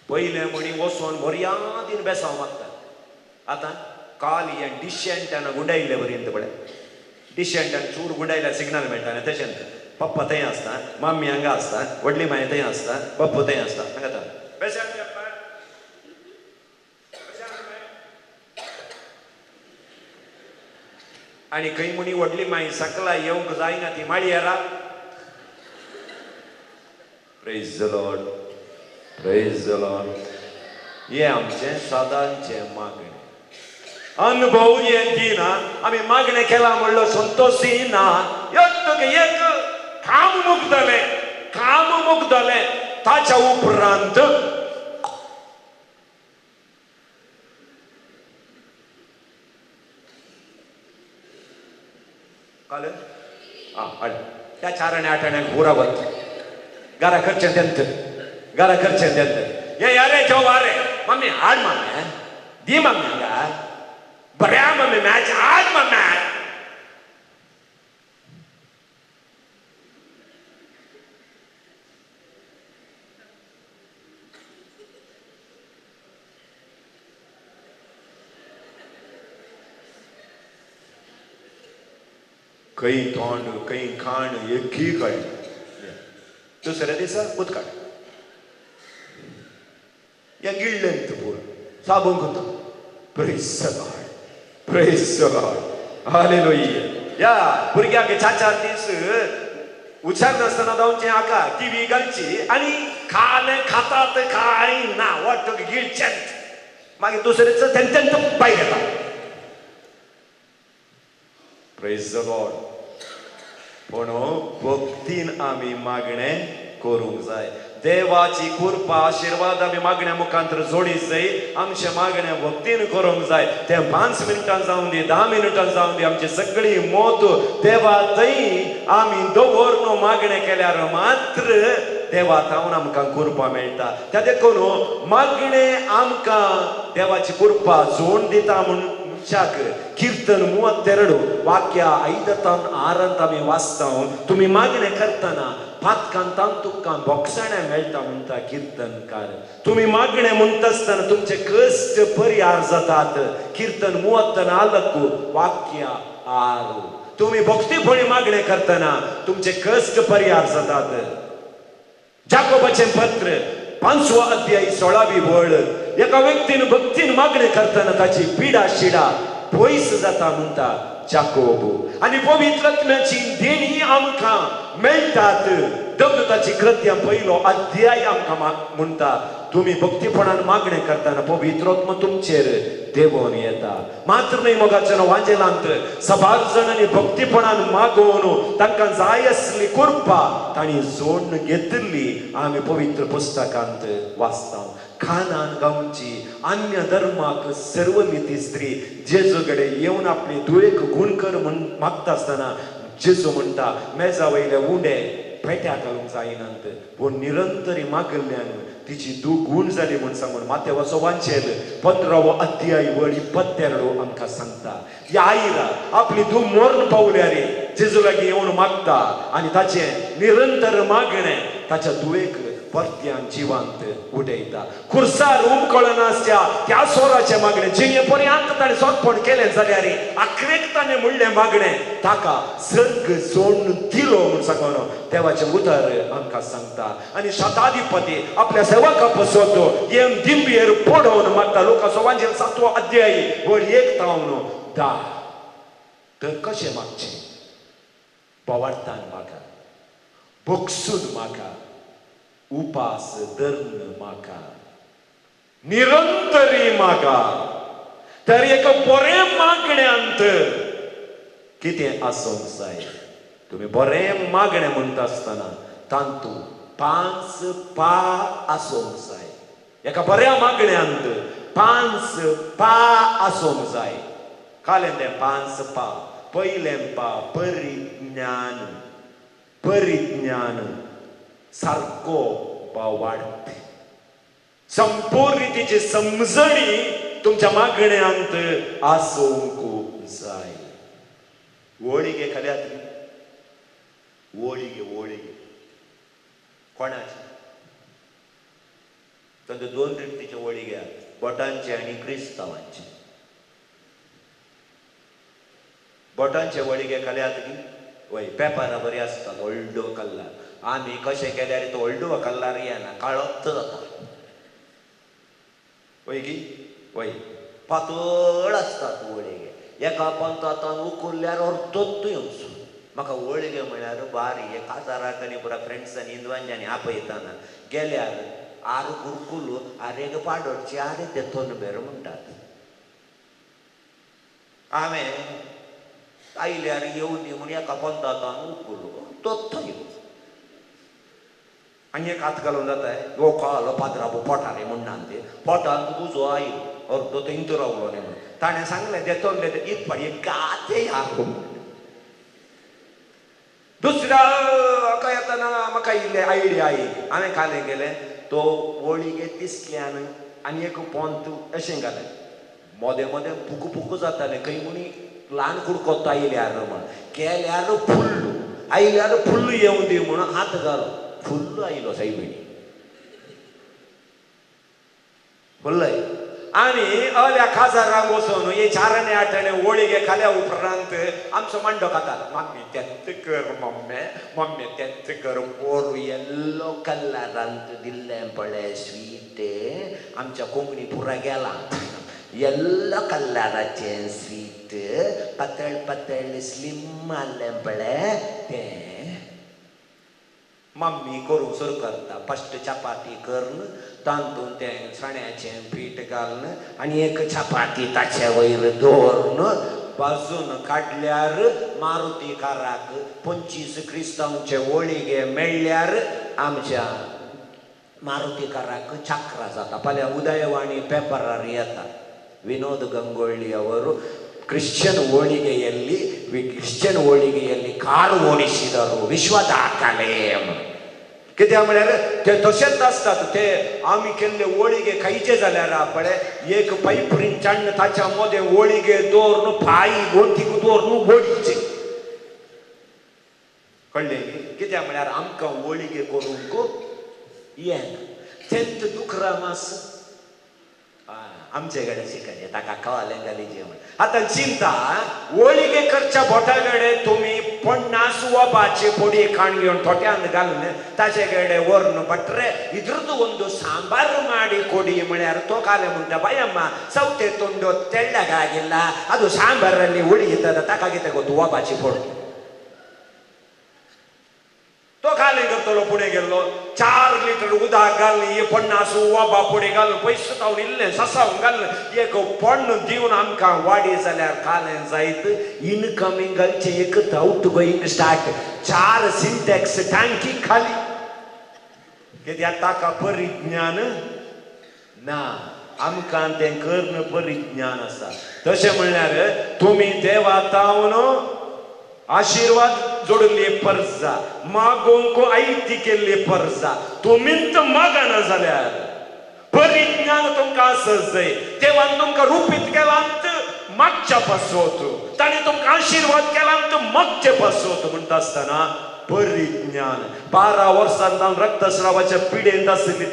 पहिले म्हणी वचून मर्यादीन बेसांव मागता आता काल या डिशेंटान गुंडायले पर्यंत पडे डिशेंटान चूर गुंडायला सिग्नल मेळटा तशें पप्पा थंय आसता मम्मी हांगा आसता व्हडली माय थंय आसता पप्पू थंय आसता सांगता आणि खंय म्हणी व्हडली माय सकला येवंक जायना ती माळी येरा praise the Lord praise the Lord हे आमचे सदांचे मागणे अनुभव येती ना आम्ही मागणे केला म्हणलो संतोषी ना एक काम मुक्तले ताच्या उपरांत काल त्या 4 आणि 8 आण्यांक पुरा वत घरा खर्चे देंत ये यारे जो वारे मम्मी हाड मम्मी दी मम्मी हांगा बऱ्या मम्मी मॅच आज मम्मी कई तोंड कई खाण एकी कळ्ळें दुसऱ्या दिसा उदकाड या गिळ्ळेंत पूर साबून करता praise the Lord praise the Lord hallelujah या भुरग्याक 4 दीस उचार नासतना जावचे आका टीव्ही घालची आणि खातात काय ना वाटतो गिळचेंत मागीर दुसरेच तेंचेंत भायर येता प्रेज द लॉर्ड पण भक्तीन आमी मागणे करूंक जाय देवाची कृपा आशीर्वाद आमी मागण्या मुखांतर जोडीत जाय आमचे मागण्या भक्तीन करूंक जाय ते 5 मिनिटां जावन दी 10 मिनिटां जावन दी आमची सगळी मोत देवा थंय आमी दवरून मागणे केल्यार मात्र देवा थावन आमकां कृपा मेळटा त्या देखून मागणे आमकां देवाची कृपा जोड दिता म्हूण ಮುಂಚಾಕ कीर्तन 32 वाक्य 5-6 आम्ही वाचता. तुम्ही मागणे करताना पातकांतान तुका बोक्षाण्या मेळटा म्हणटा कीर्तनकार. तुम्ही मागणे म्हणता असताना तुमचे कष्ट परिहार जातात. कीर्तन 34 वाक्य 6. तुम्ही भक्तीपणे मागणे करताना तुमचे कष्ट परिहार जातात. जाकोबाचे पत्र 5वा अध्याय 16वी वळ. एका व्यक्तीने भक्तीन मागणे करताना त्याची पीडा शिडा पयस जाता म्हणता जाकोब. आणि पवित्र आत्म्याची देणी आमकां मेळटात. देवदूताची कृत्य 1 अध्याय आमकां म्हणटा तुम्ही भक्तीपणान मागणे करताना पवित्र आत्मा तुमचेर देवून येता. मात्र नाही मोगाच्या वांजेलांत सबार जणांनी भक्तीपणान मागोवन तांकां जाय आसली कृपा तांणी जोडून घेतली. आम्ही पवित्र पुस्तकांत वाचता. खानान गांवची अन्य धर्माक सर्व मिती स्त्री जेजूकडे येऊन आपले दुयेक गुण कर म्हूण मागता असताना जेजू म्हणटा मेजा वयले उंडे पेट्या घालूंक जायनात. पूण निरंतरी मागल्ल्यान तिची दुगुण जाली म्हूण सांगून मातेवाचो वांचेल 15वा अध्याय 22 आमकां सांगता. ह्या आईला आपली धूव मरण पावल्या रे जेजू लागीं येवन मागता आनी ताचे निरंतर मागणे ताच्या दुयेक परत्यान जिवांत उडयता. खुर्सार उमकळनासच्या त्या स्वराचे मागणे जिणे पर्यंत ताणें सोंपण केलें जाल्यार आखरेक ताणें म्हणलें मागणे ताका सर्ग जोडून दिलो म्हूण सांगून देवाचें उतर आमकां सांगता. आनी शताधिपती आपल्या सेवका पसोतो येवन दिंबयेर पडोवन मागता. लोकांचो वांजेल 7वा अध्याय 1-10. तर कशें मागचें? पवाडतान मागा, बोगसून मागा, उपास धरण मागा, निरंतरी मागा. तर एक बरे मागण्यांत कितें आसूंक जाय? तुम्ही बरे मागणे म्हणटा असताना तांतू 5 पा आसूंक जाय. एका बऱ्या मागण्यांत 5 पा आसूंक जाय. कालें ते 5 पा. पयलें पा परिज्ञान. परिज्ञान सारको वाढते. संपूर्ण रीतीची समजणी तुमच्या मागण्यांत आसूंक जाय. वळिगे खाल्यात वळिगे कोणाचे? तांचे 2 रितीचे वळिगे आसात, भटांचे आनी क्रिस्तांवांचे. भटांचे वळिगे खाल्यात की वय पेपरां बरी आसतात व्हडलो कल्लार. आमी कशें केल्यार तो व्हडलो कल्लार येना, काळोच जाता. वय की वय पातळ आसतात वळिगे. एका पंथांत उखुल्ल्यार अर्दोच येवचो. म्हाका वळिगे म्हळ्यार बारी. एक काजाराक आनी पुरा फ्रेंड्सांनी हिंदवांच्यानी आपयताना गेल्यार आर गुरकुल आरेग पाडोडची आरे तेथून बेर म्हणटात. हांवें आयल्यार येवन दी म्हूण एका पंथांत उखुलो तोच येवचो. आनी एक हात घालून जाताय वो कळलो पाद्राबू पोटारे म्हणटान ते पोटांत उजो आयलो अर्दो थंयच रावलो न्ही म्हणून ताणें सांगलें देतोन ते इत पाडी गाते हाको. दुसऱ्या हाका येताना म्हाका इल्ले आयडिया आई. हांवें खालें गेलें तो वळिगे दिसल्यान आनी एक पोंत अशें घालें. मोदें मोदें पुकू जातालें. खंय म्हणी ल्हान कुडको आयल्यार म्हण केल्यार फुल्ल आयल्यार फुल्ल येवं दी म्हणून हात घालो. फुल्ल आयलो सायबीणी फुल्ल. आनी अल्या खाजाराक वचून हे 4 8 वळिगे खाल्या उपरांत आमचो मांडो खातालो. मम्मी तेंत कर मम्मी तेंत कर. पोरू येल्लो कलरांत दिल्लें पळय स्वीट आमच्या कोंकणी पुरा गेला. येल्लो कलराचें स्वीट पातळ पातळ स्लिम आसलें पळय तें मम्मी करूंक सुरू करता. फस्ट चपाती करून तांतून तें चण्याचें पीठ घालून आनी एक चपाती ताचे वयर दवरून भाजून काडल्यार मारुतीकाराक 25 क्रिस्तांवचे वळिगे मेळ्ळ्यार आमच्या मारुतीकाराक चक्रा जाता. फाल्यां उदयवाणी पेपरार येता. विनोद ಗಂಗೊಳ್ಳಿ ಅವರು ಕ್ರಿಶ್ಚಿಯನ್ ಹೋಳಿಗೆಯಲ್ಲಿ ಕಾರು ಓಡಿಸಿದರು ವಿಶ್ವ ದಾಖಲೆ. कित्याक म्हळ्यार ते तशेंच आसतात. ते आमी केल्ले वळिगे खायचे जाल्यार पळय एक पायपरीन चाण्ण ताच्या मदें वळिगे दवरून फाई गोंठीक दवरून वडीचे कळ्ळें. कित्याक म्हळ्यार आमकां वळिगे करूंक येना. तेंत दुखरामास आमचे कडेन शिकले ताका कळलें जालें जेवण. आतां चिंता वळिगे करच्या बोटा कडेन तुमी 50 वपाचे पोडी काण घेवन थोट्यान घालून ताचे कडेन व्हरून बट्रे इद्रದ್ದು ಒಂದು ಸಾಂಬಾರು ಮಾಡಿ ಕೊಡಿ म्हळ्यार तो ಕಾಲೆ ಮುಂಟ ಬಯಮ್ಮ ಸೌತೆ ತುಂಡು ತೆಳ್ಳಗಾಗಿಲ್ಲ ಅದು ಸಾಂಬಾರಲ್ಲಿ ಉಳಿಯುತ್ತದೆ ताका ಗೊತ್ತು वपाची पोड. तो खाली करतलो पुढे गेलो 4 लिटर उदक घालून 50 वबा पुढे घालून पयशे तावन इल्लें ससावन घालून एक पण्ण दिवन आमकां वाडी जाल्यार खालें जायत. इनकमिंगाचे एक आउट गोईंग स्टार्ट 4 सिंटॅक्स टँकी खाली. कित्याक ताका परिज्ञान ना. आमकां तें कर्ण परिज्ञान आसा. तशें म्हणल्यार तुमी देवा तावन आशीर्वाद जोडले परजा मागोंक आयती केल्ले परजा तुमींत मागना जाल्यार परिज्ञान तुमकां आसत जाय. देवान तुमकां रुपीत केलांत मागच्या पासत ताणें तुमकां आशीर्वाद केलांत मागचे पासत म्हणटा आसतना परिज्ञान. 12 वर्सां जावन रक्तस्रावाच्या पिडेंत आसली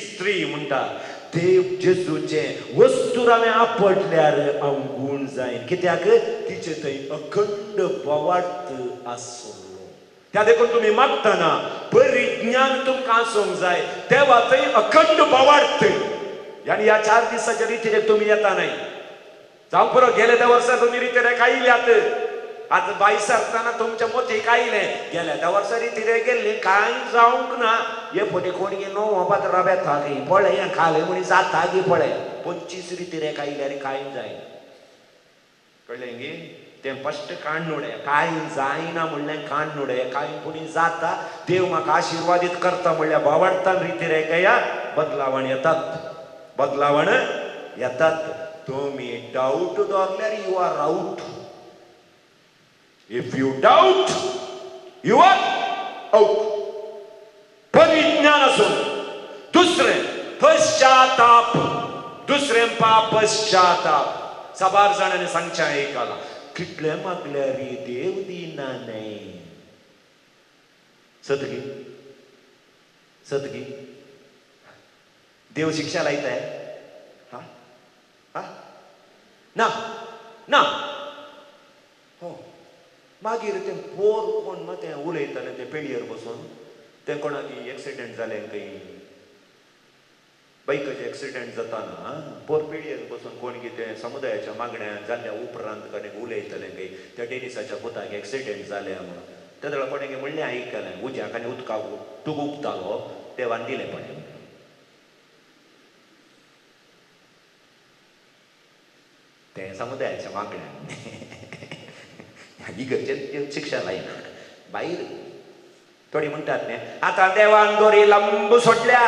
स्त्री म्हणटा देव जेजूचे वस्तूर हांवें आपटल्यार हांव गूण जायन. कित्याक तिचे थंय अखंड बोवार्थ आसलो. त्या देखून तुमी मागतना परिज्ञान तुमकां आसूंक जाय. देवा थंय अखंड बोवार्थ. आनी ह्या 4 दिसाच्या रितीरेक तुमी येता न्हय. जावं पुरो गेले त्या वर्सा तुमी रितीरेक आयल्यात. आतां 22 आसतना तुमच्या मोतीक आयलें. गेल्या त्या वर्सा रितीरेक गेल्ली कांय जावंक ना. हे फटी कोण गे नो वपात रब्याता गे पळय खाले म्हणी जाता गे पळय 25 रितीरेक आयल्यार कांय जायना. कळ्ळें गे. तें फस्ट काण्णुडें कांय जायना म्हणलें काण्णुडें कांय कोणी जाता. देव म्हाका आशिर्वादीत करता म्हणल्यार भावार्थान रितीरेक या बदलावण येतात. बदलावण येतात. तुमी डाऊट दवरल्यार you are out. If you doubt, you are out. परिज्ञान असून दुसरें पश्चाताप. दुसरें पश्चाताप. 7 जाणांनी सांगचें आयकलां कितले मागल्यार देव दिना न्हय. सतगी सतगी देव शिक्षा लायताय. हा हा ना ना हो. मागीर तें पोर कोण तें उलयतालें तें पेडयेर बसून तें कोणाकी एक्सिडेंट जालें खंय बायकाचें एक्सिडेंट जाताना पोर पेडयेर बसून कोण कितें समुदायाच्या मागण्या जाल्ल्या उपरांत कडेन उलयतलें खंय त्या डेनिसाच्या पुताक एक्सिडेंट जालें म्हणून. त्या वेळा कोणें म्हणलें आयकलें उज्याक आनी उदकाक तूं उपतालो देवान दिलें पळय. तें समुदायाच्या मागण्या इगर्जेन शिक्षा लायना. भायर थोडी म्हणटात न्ही आतां देवान दोरी लांब सोडल्या.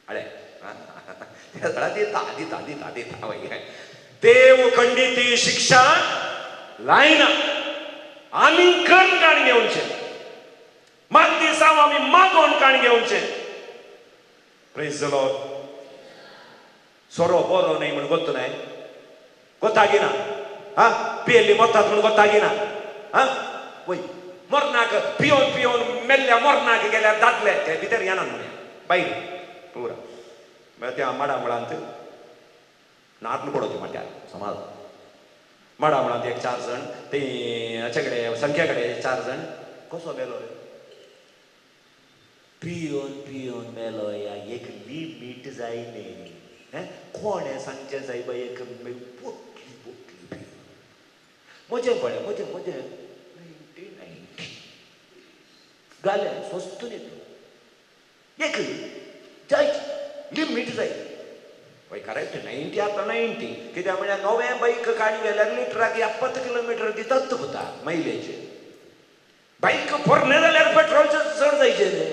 अरे दिता दिता दिता दिता देव खंडीत शिक्षा लायना. आमी कर्ण काण घेवचें. माग दिसा आमी मागोन काण घेवचें. Praise the Lord. सोरो बोरो न्हय म्हण ಗೊತ್ತುನಾಯ್ ಗೊತ್ತಾಗಿನ ಹಾ ಪಿಯಲ್ಲಿ ಮೊತ್ತಾತ್ म्हण ಗೊತ್ತಾಗಿನ ಹಾ वय मोरनाक पियोन पियोन मेल्ल्या मोरनाक गेल्यार दादले ते भितर येना म्हणे भायर पुरा. त्या माडा मुळांत नातन पडोवचे म्हट्यार समाज माडा मुळांत एक 4 जण ते हाचे कडेन संख्या कडेन 4 जण कसो मेलो पियोन पियोन मेलो. या एक लिमीट जाय न्ही. कोणे सांगचे जाय बाय एक पोटली पोटली मजें पळय मजें मजें 90 घाले स्वस्त न्ही एक जाय लिमीट जाय वय करेक्ट 90 आतां 90 कित्याक म्हळ्यार नवें बायक काणी गेल्यार लिटराक 70 किलोमीटर दितात तुका मायलेज. बायक पोरणे जाल्यार पेट्रोलचें चड जायचें न्ही.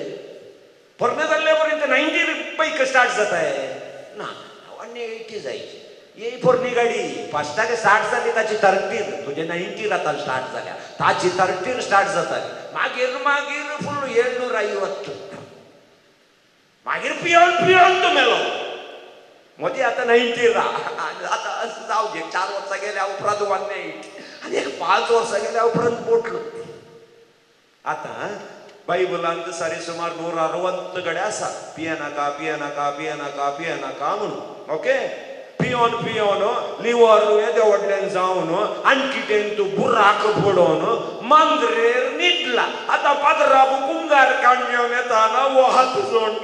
पोरणे जाल्ले पर्यंत 90 बायक स्टार्ट जाताय ना 80 जायचे. येई पोरणी गाडी फास्टागे स्टार्ट जाली ताची 13 तुझे 90 राताल स्टार्ट जाल्या ताची 13 स्टार्ट जाताली मागीर मागीर फुल 750 मागीर पियोन पियोन तो मेलो मोदी आता 90 रा आता असं जाऊ घे 4 वर्सां गेल्या उपरांत 180 आणि 5 वर्सां गेल्या उपरांत पोटलो आता बायबलांत सारे सुमार 160 गडे आसा पियेनाका पियेनाका पियेनाका पियेनाका म्हणून ओके पियोन पियोन लिव्हर देवडल्यान जावन आणखी तू बुराक फोडोन मांद्रेर न्हिदला आता पादराबू कुंगार काडून येताना वो हात जोड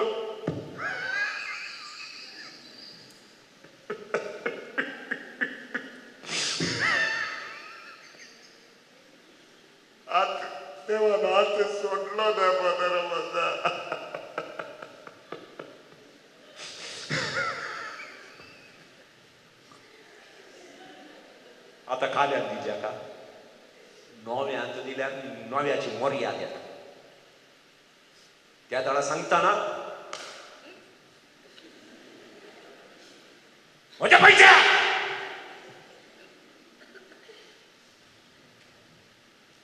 देवान हात सोडलो ना पदरामधला आता खाल्यान दिल्या का नव्यांत दिल्यार नव्याची मर्यादा येता त्या दाडा सांगताना म्हज्या पैशा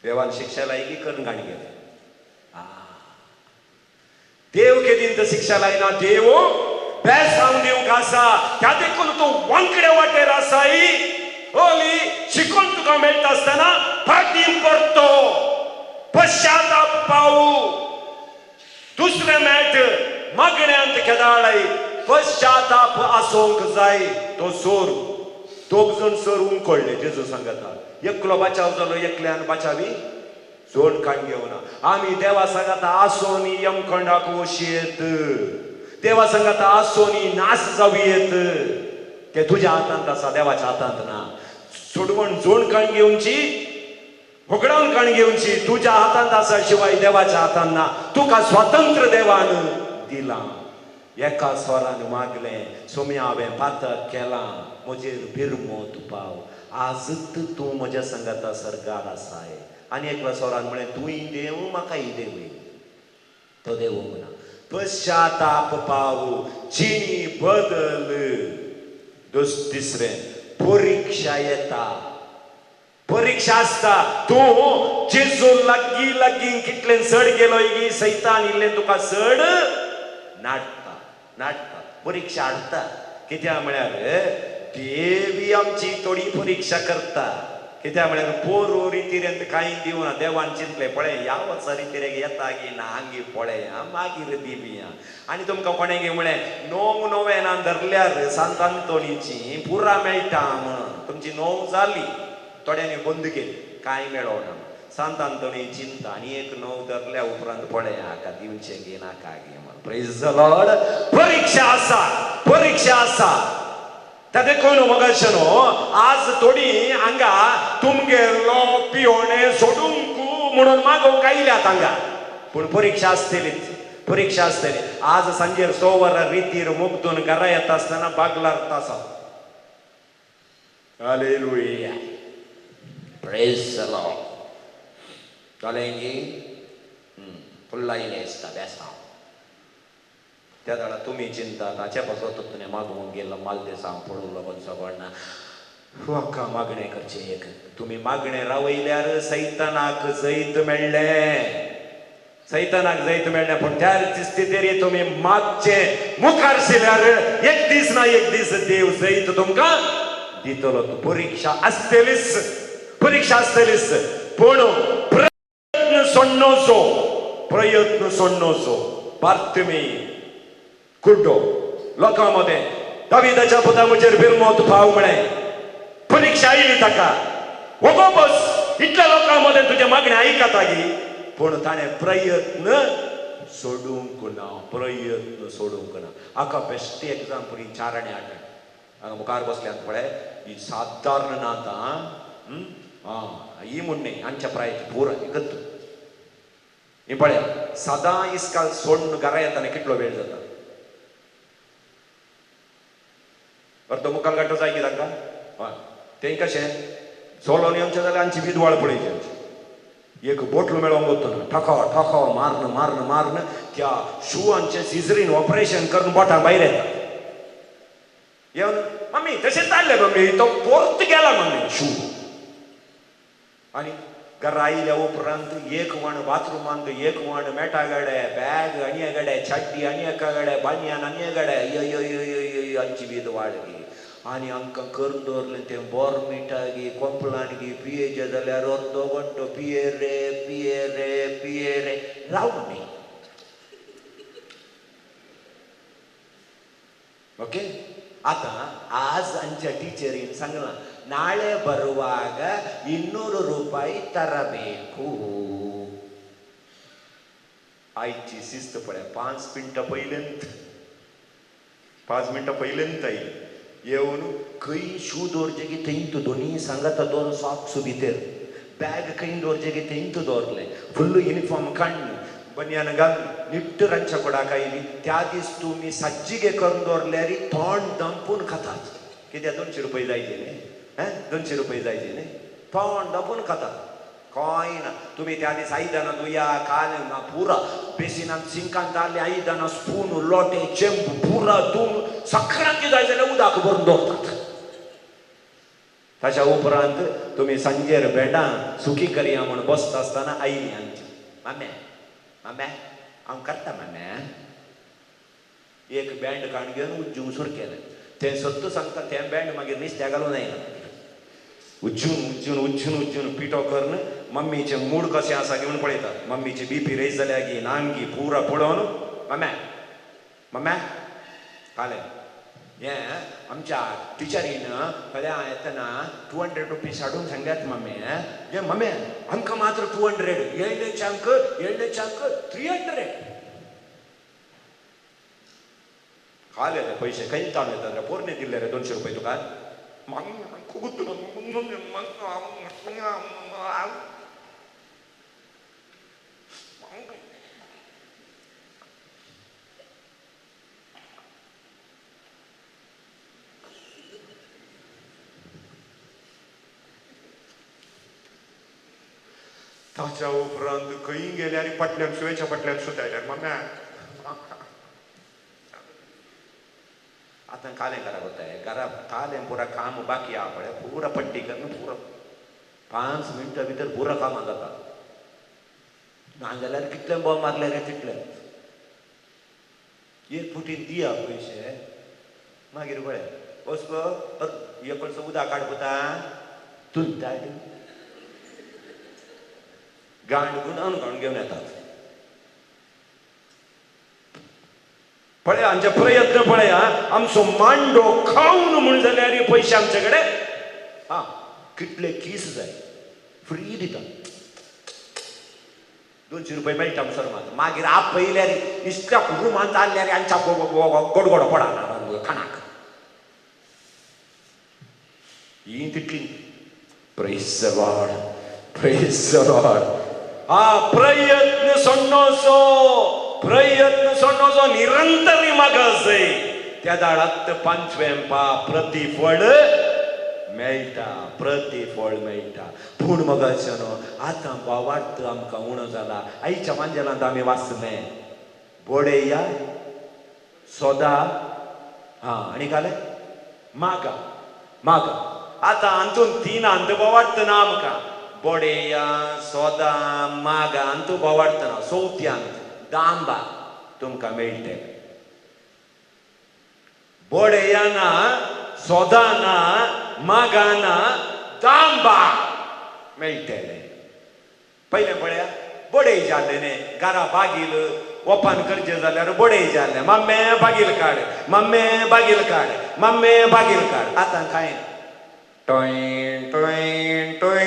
देवान शिक्षा लायकी करून गाणी गेले देव केदीन तर शिक्षा लायना देव बेस सांग दिवंक आसा त्या देखून तूं वांकडे वाटेर आसाय ओली शिकून तुका मेळटा आसतना फाटीं परतो पश्चाताप पावू दुसरें मेळट मागण्यांत केदाळाय पश्चाताप आसोंक जाय तो सोर 2 जण सर उमकडले जेजू सांगता एकलो बचाव जालो एकल्यान बचावी जोड काण घेवना आमी देवा सांगता आसोनी यमखंडाक वशीयेत देवा सांगता आसोनी नाश जावयेत ते तुज्या हातांत आसा देवाच्या हातांत ना सोडवण जोड काण घेवची होगडावन काण घेवची तुज्या हातांत आसा शिवाय देवाच्या हातांत ना तुका स्वातंत्र्य देवान दिला एका स्वरान मागले सोम्या हांवें पातक केला म्हजेर बिरमोत पाव आजत तूं म्हज्या संगता सरगार आसाय आनी एकल्या स्वरान म्हळें तूंय देव म्हाकाय देव तो देव म्हणा पश्चाताप पावू जिणी बदल तिसरें परीक्षा येता परीक्षा आसता तूं जेजू लागीं लागीं कितलें चड गेलो ही सैतान इल्लें तुका चड नाटता परीक्षा हाडटा कित्याक म्हळ्यार देवी आमची थोडी परीक्षा करता कित्याक म्हळ्यार पोरू रितीरेंत कांय दिवना देवान चिंतलें पळय ह्या वर्सा रितीरेक येता की ना हांगी पळया मागीर दिवया आनी तुमकां कोणेंय म्हळें 9 धरल्यार सांत आंतोनीची पुरा मेळटा म्हणून तुमची 9 जाली थोड्यांनी बंद केली कांय मेळोना सांत आंतोनी चिंता आनी एक 9 धरल्या उपरांत पळया का दिवचें गे नाका गे म्हणून प्रेज द लॉर्ड परीक्षा आसा त्या देखून मगशनो आज थोडी हांगा तुमगेलो पियोणे सोडूंक म्हणून मागोवंक आयल्यात हांगा पूण परीक्षा आसतली आज सांजेर 6 वरां रितीर मुक्तून घरा येता आसतना बागलार तासा हालेलुया प्रेज द लॉर्ड चलेंगी फुल्ला इलेस्ता बेसा त्या दाडा तुम्ही चिंता ताच्या पासून तुमने मागवून गेला मालदेसां पडूलो कोणसो कोणा वाका मागणे करचे एक तुम्ही मागणे रावयल्यार सैतानाक जैत मेळ्ळें पण त्या स्थितीर तुम्ही मागचे मुखार शिल्यार एक दीस ना एक दीस देव जैत तुमकां दितलो परीक्षा आसतलीच पूण प्रयत्न सोडनोचो बार्तिमी कुड्डो लोकांमध्ये दाविदाच्या पुता म्हजेर बिरमोत पाव म्हळें परीक्षा आयली ताका वगो बस इतल्या लोकांमध्ये तुजे मागणें आयकता गी पूण ताणें प्रयत्न सोडूंक ना हाका बेस्ट एग्जाम्पल 4 आनी 8 हांगा मुखार बसल्यात पळय ही सादारण नातां ही म्हणणे हांच्या प्रायाची पुरा इकत ही पळया सदां इस्काल सोडून घरा येताना कितलो वेळ जाता अर्दो मुखार गाठो जाय की तांकां हय तें कशें चलोनी आमचें जाल्यार आमची विधवाळ पळयची एक बोटलो मेळोंक वतना ठको मारन त्या शुआंचें सिजरीन ऑपरेशन करून बोटां भायर येता येऊन मम्मी तसे चालले मम्मी तो पोर्त गेला मम्मी शू आणि घरा आईल्या उपरांत एक वण बाथरूमांत एक वण मेटा गड्या बॅग आणि गड्या छाटी आणि एका गड्या बानियान आणि गड्या अंची बीद वाडगी आणि अंक करून दवरले ते बोरमिटा गी कोंपलान गी पियेचे जाल्यार अर्द घंटो पिये रे राव मम्मी ಓಕೆ ಆತ ಆಜ್ ಅಂಚ ಟೀಚರಿನ್ ಸಂಗಲ ನಾಳೆ ಬರುವಾಗ 200 ರೂಪಾಯಿ ತರಬೇಕು आईची शिस्त पडे 5 मिनिटं पहिल्यांत आई येऊन खंय शू दवरचे की थंय दोन्ही सांगात दोन सॉक्स भितर बॅग खंय दवरचे की थंय दवरले फुल्ल युनिफॉर्म काढून बनियान घालून निट्ट रांदच्या कोडाक आयली त्या दीस तुम्ही सज्जिगे करून दवरल्यार तोंड दंपून खातात कित्याक 200 रुपये जायचे न्ही 200 रुपये जायचे न्ही तोंड दंपून खातात काय ना तुम्ही त्या दीस आयदनां धुया काल पुरा बेसिनांत सिंकांत आले आयदनां स्पून लोटे चेंबू पुरा धुवन सकाळची जाय जाल्यार उदक भरून दवरतात ताच्या उपरांत तुम्ही सांजेर बेडां सुखी करया म्हूण बसता आसतना आयली आमची माम्या हांव करता माम्या एक बँड काण घेवन उज्जून सुरू केलें तें सत्त सांगता तें बँड मागीर नुस्त्या घालून येना उज्जून पिठो करून मम्मीचे मूड कशें आसा घेवन पळयता मम्मीची बीपी रेज जाल्या गी नांगी पुरा पळोवन माम्या कालें हें आमच्या टिचरीन फाल्यां येतना 200 रुपीज हाडूंक सांगल्यात मम्मी हे मम्मी आमकां मात्र 200 येळेच्यांक 300 खाले रे पैसे खंय ताण येतात रे पोरणे दिल्ले रे 200 रुपये तुका ताच्या उपरांत खंय गेल्यार फाटल्यान सुयेच्या फाटल्यान सुतायल्यार मम्मी आतां कालें करा कोताय घरा कालें पुरा काम बाकी आहा पळय पुरा पट्टी करून पुरा 5 मिनटां भितर पुरा कामां जाता नाजाल्यार कितले बॉल मारले रे तितले एक फुटीन दिया पयशे मागीर पळय वचपो एक कडचो उदक काड कोता तुंता गांडगून अणगावन घेवन येतात पळय आमचे प्रयत्न पळय आमचो मांडो खावन म्हूण जाल्यार पयशे आमचे कडेन कितले किस जाय फ्री दिता 200 रुपये मेळटा सर मागीर आपयल्यार इतल्या रुमांत जाल्ल्यार आमच्या गडगडो पडना खाणाक ही तितली प्रेज द लॉर्ड प्रयत्न सोडनोचो निरंतरी मागस जाय त्या दाडात 5वें प्रतिफळ मेळटा पूण मगाच्यानो आतां वावार्थ आमकां उणो जाला आईच्या मांजलांत आमी वाचले बोडेया सोदा आनी काले मागा आतां हातून 3 अंत वावार्थ ना आमकां बोडेया सोदा मागा अंतू वावार्थ ना 4थ्यांत दांबा तुमकां मेळटे बोडेया ना सोदा ना मागा ना दांबा मेळटले पयलें पळया बोडे जाल्ले न्ही घरा बागील ओपन करचे जाल्यार बोडे जाल्ले मम्मे बागील काड आतां कांय टोय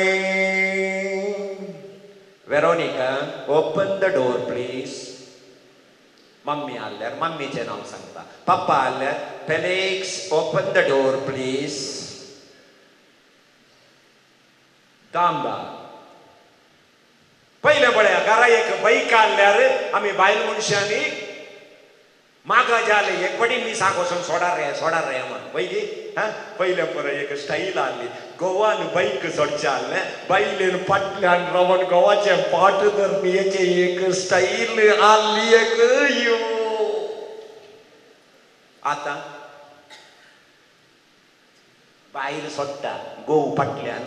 Veronica open the door please mummy आल्यार मम्मीचें नांव सांगता पप्पा आल्यार Felix open the door please दांबा पहिले पळया घरा एक बाईक आल्यार आमी बायल मनशांनी मागा जाले एक पटीन मिसाक वचून सोडा रे म्हण पयली पहिले पळय एक स्टाईल आसली गोवान बाईक सोडचे आसले बायलेन फाटल्यान रावन गोवाचे पाट धरण्याचे एक स्टाईल आसली एक आतां बाईल सोडटा गोव फाटल्यान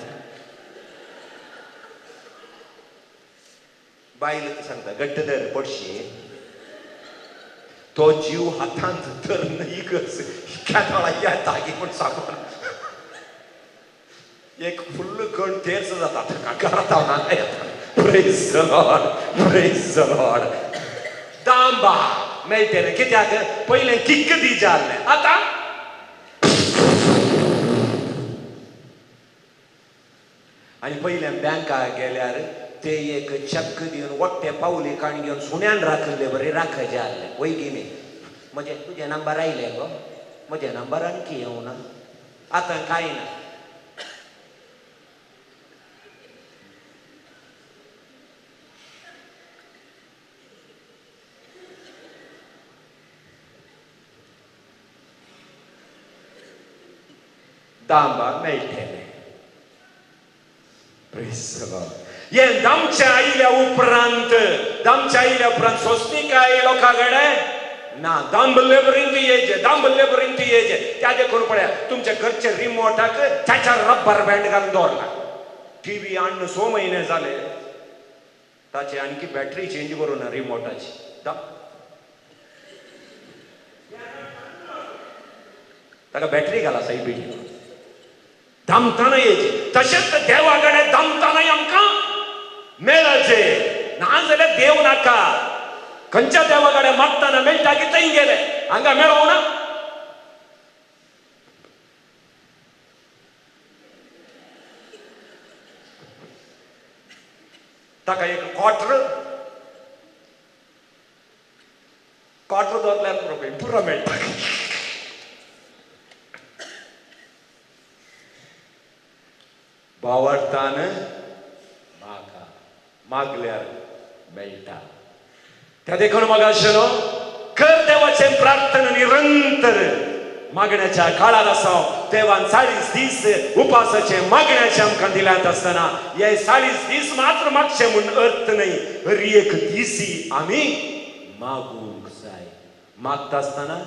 बाईल सांगता गट्ट धर पडशे तो जीव हातांत धर नाही कस खेळा या जागी पण सांगून एक फुल्ल कण तेर्स जाता घरात praise the Lord praise the Lord दांबा मेळटे रे कित्याक पयलें किक्क दी जाल्लें आतां आनी पयलें बँकाक गेल्यार ते एक चक्क दिवन वट्टे पावले काण घेवन सुण्यान राखले बरे राखचे आसले वैगिनी म्हजे तुजे नंबर आयले गो म्हजे नंबर आणखी येवना आतां कांय ना दांबा मेळटले हे दामच्या आयल्या उपरांत सोंसणी काय लोकांकडे ना दांबल्ले पर्यंत येजे त्या देखून पळया तुमच्या घरच्या रिमोटाक त्याच्या रब्बर बँड घालून दवरला टीव्ही आणून 6 महिने झाले ताची आणखी बॅटरी चेंज करू ना रिमोटाची ताका बॅटरी घाला साई पिढी दमताना येचे तशेंच देवाकडे दमतानाय आमकां मेळचे ना जाल्यार देव नाका खंयच्या देवाकडे मागताना मेळटा की थंय गेले हांगा मेळों ना ताका एक क्वार्टर दवरल्यार पुरो मेळटा भावार्थान मागा मागल्यार मेळटा त्या देखून मग आशिल्लो कर देवाचे प्रार्थना निरंतर मागण्याच्या काळात आसा देवान 40 दीस उपासाचे मागण्याचे आमकां दिल्यात आसतना हे 40 दीस मात्र मागचे म्हूण अर्थ नाही हर एक दिसी आमी मागूंक जाय मागता आसतना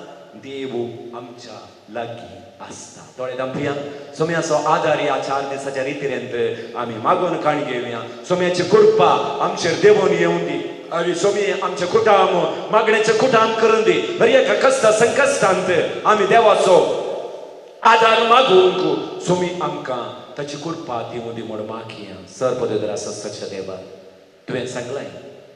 देव आमच्या लागीं आसता दोळे दामप्रिया सोम्याचो आदार ह्या 4 दिसाच्या रितीरेंत आमी मागून काण घेवया सोम्याची कृपा आमचेर देवून येवं दी आणि सोमी आमचे कुटाम मागण्याचे कुटाम करून दी हर एका कष्टा संकश्टांत आमी देवाचो आदार मागूंक सोमी आमकां ताची कृपा दिवं दी म्हूण मागया सर्वपदर आसा सच्चा देवा तुवें सांगलाय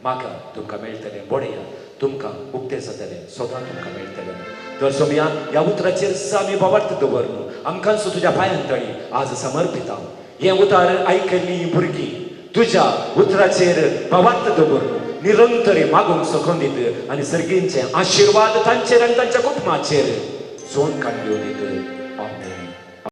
म्हाका तुमकां मेळटलें पळया तुमकां उक्तें जातलें स्वता तुमकां मेळटलें तर सोम्या ह्या उतराचेर आमी बाबार्थ दवरलो आमकां तुज्या पांयांतळी आज समर्पिता हें उतार आयकल्लीं भुरगीं तुज्या उतराचेर बाबार्थ दवरलो निरंतर मागूंक सकून दीत आनी सर्गींचे आशिर्वाद तांचेर आनी तांच्या कुटुंबाचेर सोन काडून दीत